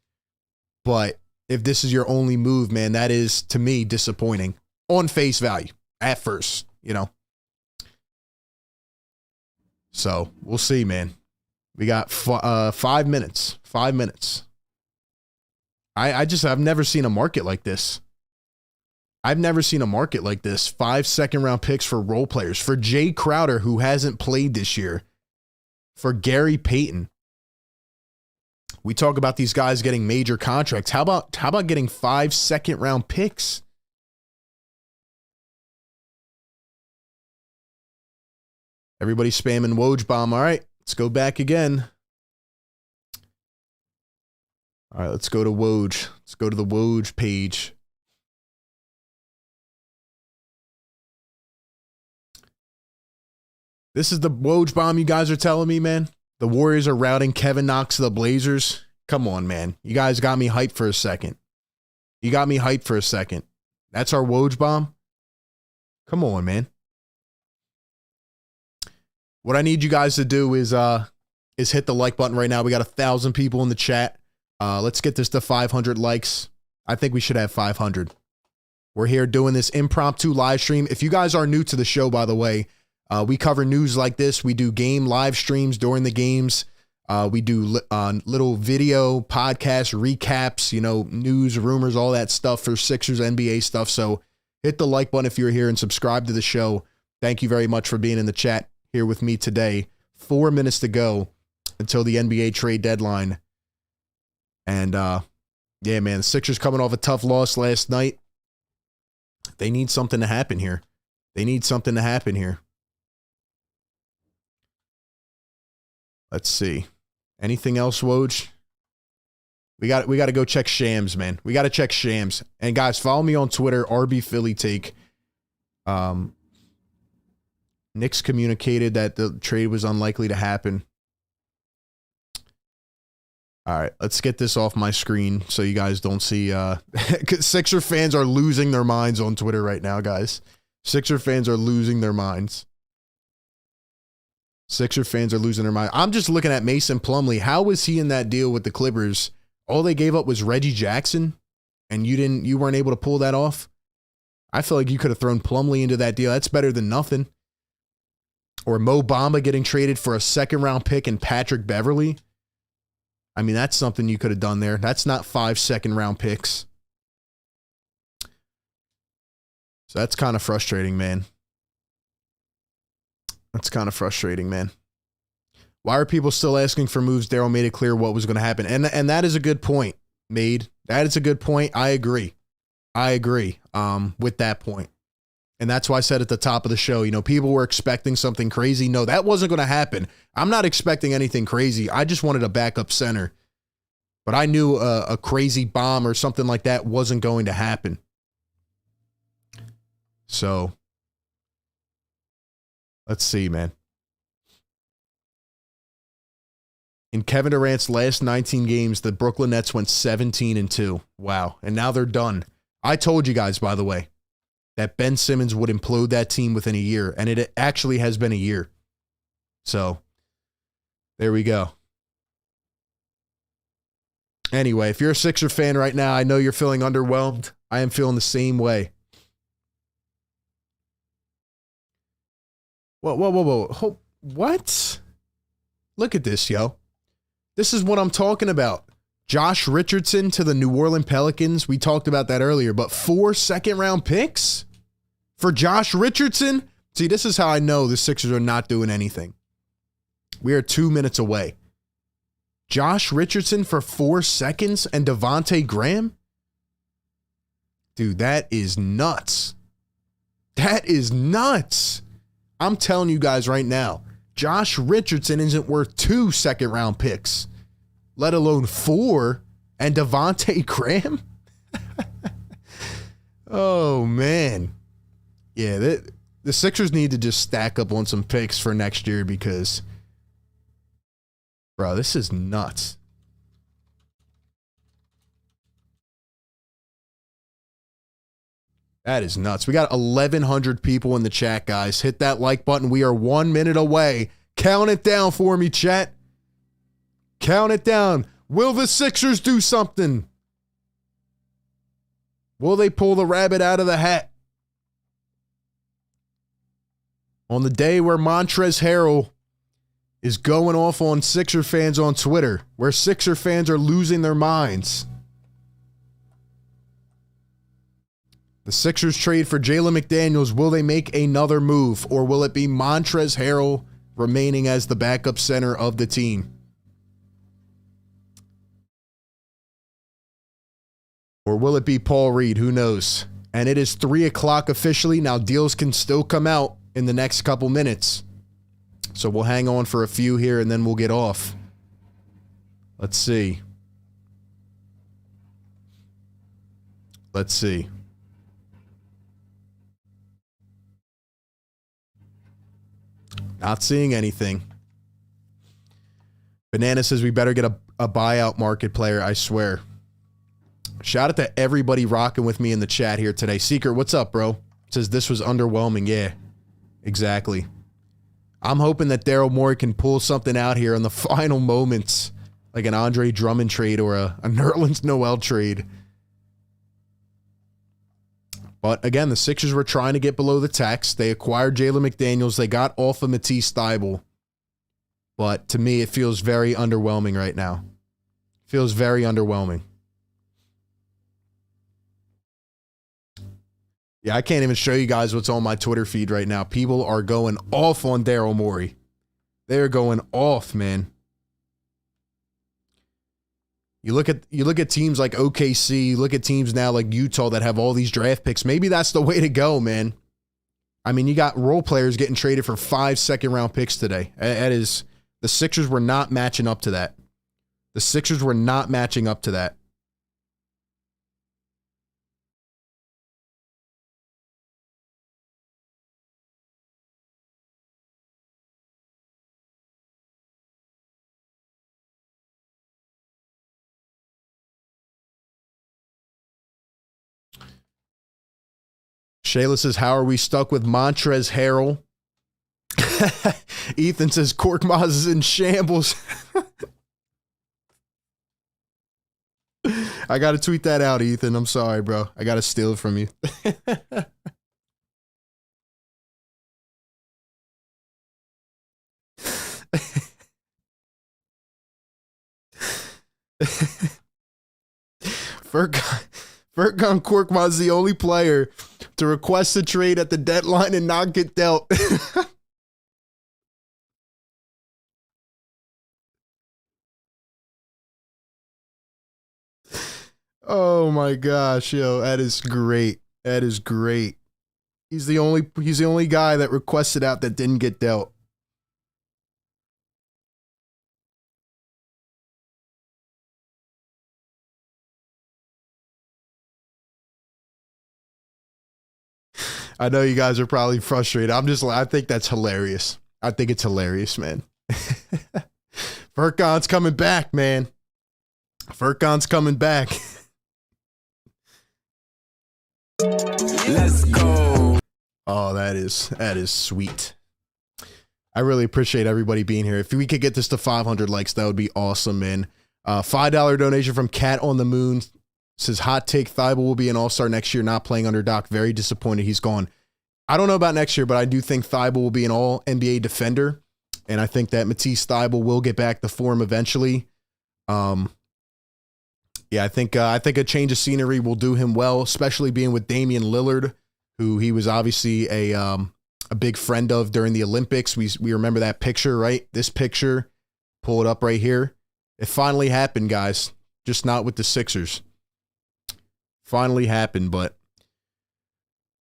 But if this is your only move, man, that is, to me, disappointing. On face value, at first, So, we'll see, man. We got 5 minutes. 5 minutes. I've never seen a market like this. 5 second-round picks for role players. For Jay Crowder, who hasn't played this year. For Gary Payton. We talk about these guys getting major contracts. How about getting 5 second-round picks? Everybody's spamming Woj bomb. All right, let's go back again. All right, let's go to Woj. Let's go to the Woj page. This is the Woj bomb you guys are telling me, man? The Warriors are routing Kevin Knox to the Blazers? Come on, man. You guys got me hyped for a second. That's our Woj bomb? Come on, man. What I need you guys to do is hit the like button right now. We got 1,000 people in the chat. Let's get this to 500 likes. I think we should have 500. We're here doing this impromptu live stream. If you guys are new to the show, by the way, we cover news like this. We do game live streams during the games. We do little video podcast recaps, news, rumors, all that stuff for Sixers NBA stuff. So hit the like button if you're here and subscribe to the show. Thank you very much for being in the chat here with me today. 4 minutes to go until the NBA trade deadline. And yeah, man, the Sixers coming off a tough loss last night. They need something to happen here. Let's see. Anything else, Woj? We got to go check Shams, man. We got to check Shams. And guys, follow me on Twitter, RB Philly Take. Knicks communicated that the trade was unlikely to happen. All right, let's get this off my screen so you guys don't see. Sixer fans are losing their minds on Twitter right now, guys. Sixer fans are losing their minds. Sixer fans are losing their mind. I'm just looking at Mason Plumlee. How was he in that deal with the Clippers? All they gave up was Reggie Jackson, and you weren't able to pull that off. I feel like you could have thrown Plumlee into that deal. That's better than nothing. Or Mo Bamba getting traded for a second-round pick and Patrick Beverley. I mean, that's something you could have done there. That's not 5 second-round picks. So that's kind of frustrating, man. That's kind of frustrating, man. Why are people still asking for moves? Daryl made it clear what was going to happen. And that is a good point, Made. That is a good point. I agree. With that point. And that's why I said at the top of the show, people were expecting something crazy. No, that wasn't going to happen. I'm not expecting anything crazy. I just wanted a backup center. But I knew a crazy bomb or something like that wasn't going to happen. So, let's see, man. In Kevin Durant's last 19 games, the Brooklyn Nets went 17-2. Wow. And now they're done. I told you guys, by the way, that Ben Simmons would implode that team within a year, and it actually has been a year. So, there we go. Anyway, if you're a Sixer fan right now, I know you're feeling underwhelmed. I am feeling the same way. Whoa. What? Look at this, yo. This is what I'm talking about. Josh Richardson to the New Orleans Pelicans. We talked about that earlier, but 4 second-round picks for Josh Richardson? See, this is how I know the Sixers are not doing anything. We are 2 minutes away. Josh Richardson for 4 seconds and Devontae Graham? Dude, that is nuts. That is nuts. I'm telling you guys right now, Josh Richardson isn't worth 2 second-round picks, let alone 4, and Devontae Graham? Oh, man. Yeah, the Sixers need to just stack up on some picks for next year because, bro, this is nuts. That is nuts. We got 1,100 people in the chat, guys. Hit that like button. We are 1 minute away. Count it down for me, chat. Count it down. Will the Sixers do something? Will they pull the rabbit out of the hat? On the day where Montrezl Harrell is going off on Sixer fans on Twitter, where Sixer fans are losing their minds. The Sixers trade for Jalen McDaniels. Will they make another move, or will it be Montrezl Harrell remaining as the backup center of the team? Or will it be Paul Reed? Who knows? And it is 3 o'clock officially. Now deals can still come out in the next couple minutes. So we'll hang on for a few here and then we'll get off. Let's see. Let's see. Not seeing anything. Banana says we better get a buyout market player, I swear. Shout out to everybody rocking with me in the chat here today. Secret, what's up, bro? Says this was underwhelming. Yeah, exactly. I'm hoping that Daryl Morey can pull something out here in the final moments, like an Andre Drummond trade or a Nerlens Noel trade. But again, the Sixers were trying to get below the tax. They acquired Jalen McDaniels. They got off of Matisse Thybulle. But to me, it feels very underwhelming right now. Feels very underwhelming. Yeah, I can't even show you guys what's on my Twitter feed right now. People are going off on Daryl Morey. They're going off, man. You look at teams like OKC, you look at teams now like Utah that have all these draft picks. Maybe that's the way to go, man. I mean, you got role players getting traded for 5 second-round picks today. That is, the Sixers were not matching up to that. The Sixers were not matching up to that. Shayla says, how are we stuck with Montrezl Harrell? Ethan says, Korkmaz is in shambles. I got to tweet that out, Ethan. I'm sorry, bro. I got to steal it from you. Furkan Korkmaz is the only player to request a trade at the deadline and not get dealt. Oh my gosh, yo, that is great. That is great. He's the only guy that requested out that didn't get dealt. I know you guys are probably frustrated. I think that's hilarious. I think it's hilarious, man. Furkan's coming back, man. Furkan's coming back. Let's go. Oh, that is sweet. I really appreciate everybody being here. If we could get this to 500 likes, that would be awesome, man. $5 donation from Cat on the Moon. Says, hot take, Thybulle will be an all-star next year, not playing under Doc. Very disappointed he's gone. I don't know about next year, but I do think Thybulle will be an all-NBA defender, and I think that Matisse Thybulle will get back to form eventually. Yeah, I think a change of scenery will do him well, especially being with Damian Lillard, who he was obviously a big friend of during the Olympics. We remember that picture, right? This picture, pull it up right here. It finally happened, guys, just not with the Sixers. Finally happened, but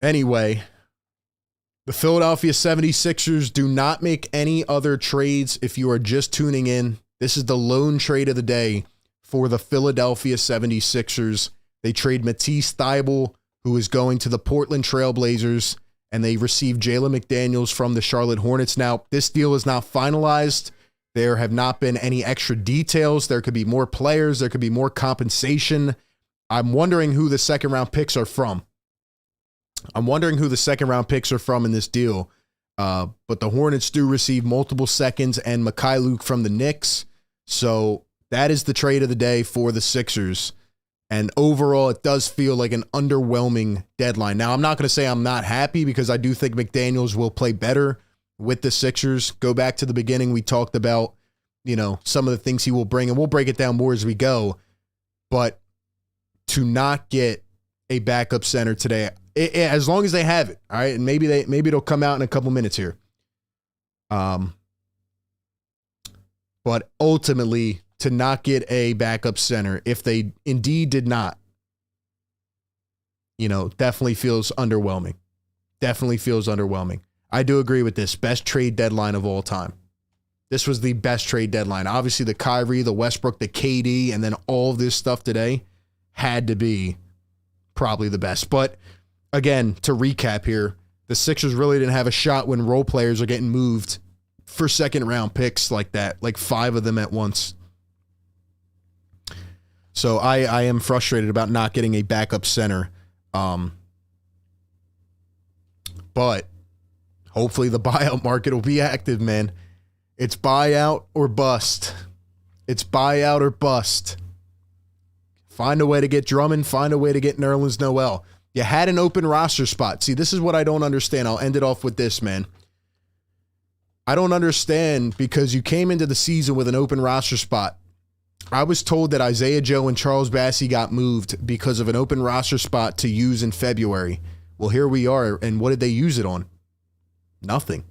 anyway, the Philadelphia 76ers do not make any other trades. If you are just tuning in, this is the lone trade of the day for the Philadelphia 76ers. They trade Matisse Thybulle, who is going to the Portland Trail Blazers, and they receive Jalen McDaniels from the Charlotte Hornets. Now, this deal is not finalized. There have not been any extra details. There could be more players. There could be more compensation. I'm wondering who the second-round picks are from. in this deal. But the Hornets do receive multiple seconds and Mikhailuk from the Knicks. So that is the trade of the day for the Sixers. And overall, it does feel like an underwhelming deadline. Now, I'm not going to say I'm not happy because I do think McDaniels will play better with the Sixers. Go back to the beginning. We talked about, some of the things he will bring, and we'll break it down more as we go. But to not get a backup center today, as long as they have it, all right, and maybe it'll come out in a couple minutes here. But ultimately, to not get a backup center, if they indeed did not, definitely feels underwhelming. Definitely feels underwhelming. I do agree with this. Best trade deadline of all time. This was the best trade deadline. Obviously, the Kyrie, the Westbrook, the KD, and then all of this stuff today had to be probably the best. But again, to recap here, the Sixers really didn't have a shot when role players are getting moved for second-round picks like that, like 5 of them at once. So I am frustrated about not getting a backup center. But hopefully the buyout market will be active, man. It's buyout or bust. It's buyout or bust. Find a way to get Drummond. Find a way to get Nerlens Noel. You had an open roster spot. See, this is what I don't understand. I'll end it off with this, man. I don't understand because you came into the season with an open roster spot. I was told that Isaiah Joe and Charles Bassey got moved because of an open roster spot to use in February. Well, here we are, and what did they use it on? Nothing.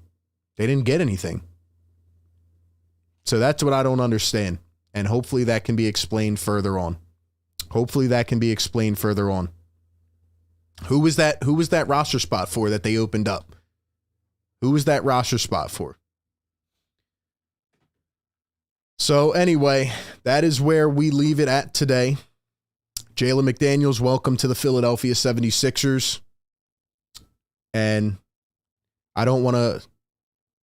They didn't get anything. So that's what I don't understand, and hopefully that can be explained further on. Who was that roster spot for that they opened up? Who was that roster spot for? So anyway, that is where we leave it at today. Jalen McDaniels, welcome to the Philadelphia 76ers. And I don't want to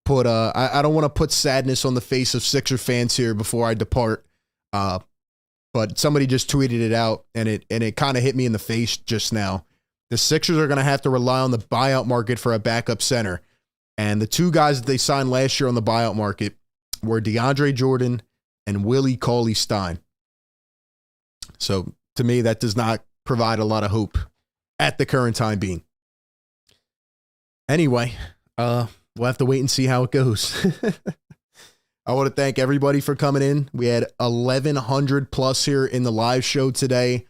put I don't want to put sadness on the face of Sixer fans here before I depart. But somebody just tweeted it out, and it kind of hit me in the face just now. The Sixers are going to have to rely on the buyout market for a backup center. And the two guys that they signed last year on the buyout market were DeAndre Jordan and Willie Cauley-Stein. So to me, that does not provide a lot of hope at the current time being. Anyway, we'll have to wait and see how it goes. I want to thank everybody for coming in. We had 1,100 plus here in the live show today.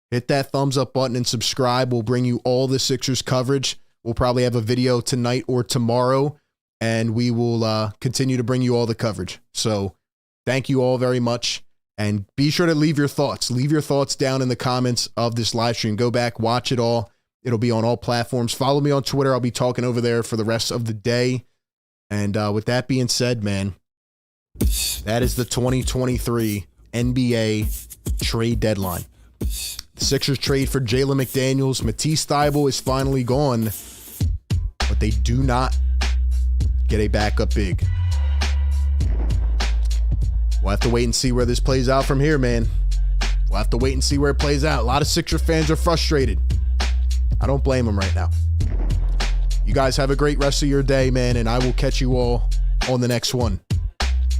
Hit that thumbs up button and subscribe. We'll bring you all the Sixers coverage. We'll probably have a video tonight or tomorrow, and we will continue to bring you all the coverage. So thank you all very much. And be sure to leave your thoughts. Leave your thoughts down in the comments of this live stream. Go back, watch it all. It'll be on all platforms. Follow me on Twitter. I'll be talking over there for the rest of the day. And with that being said, man, that is the 2023 NBA trade deadline. The Sixers trade for Jalen McDaniels. Matisse Thybulle is finally gone, but they do not get a backup big. We'll have to wait and see where this plays out from here, man. We'll have to wait and see where it plays out. A lot of Sixer fans are frustrated. I don't blame them right now. You guys have a great rest of your day, man, and I will catch you all on the next one.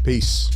Peace.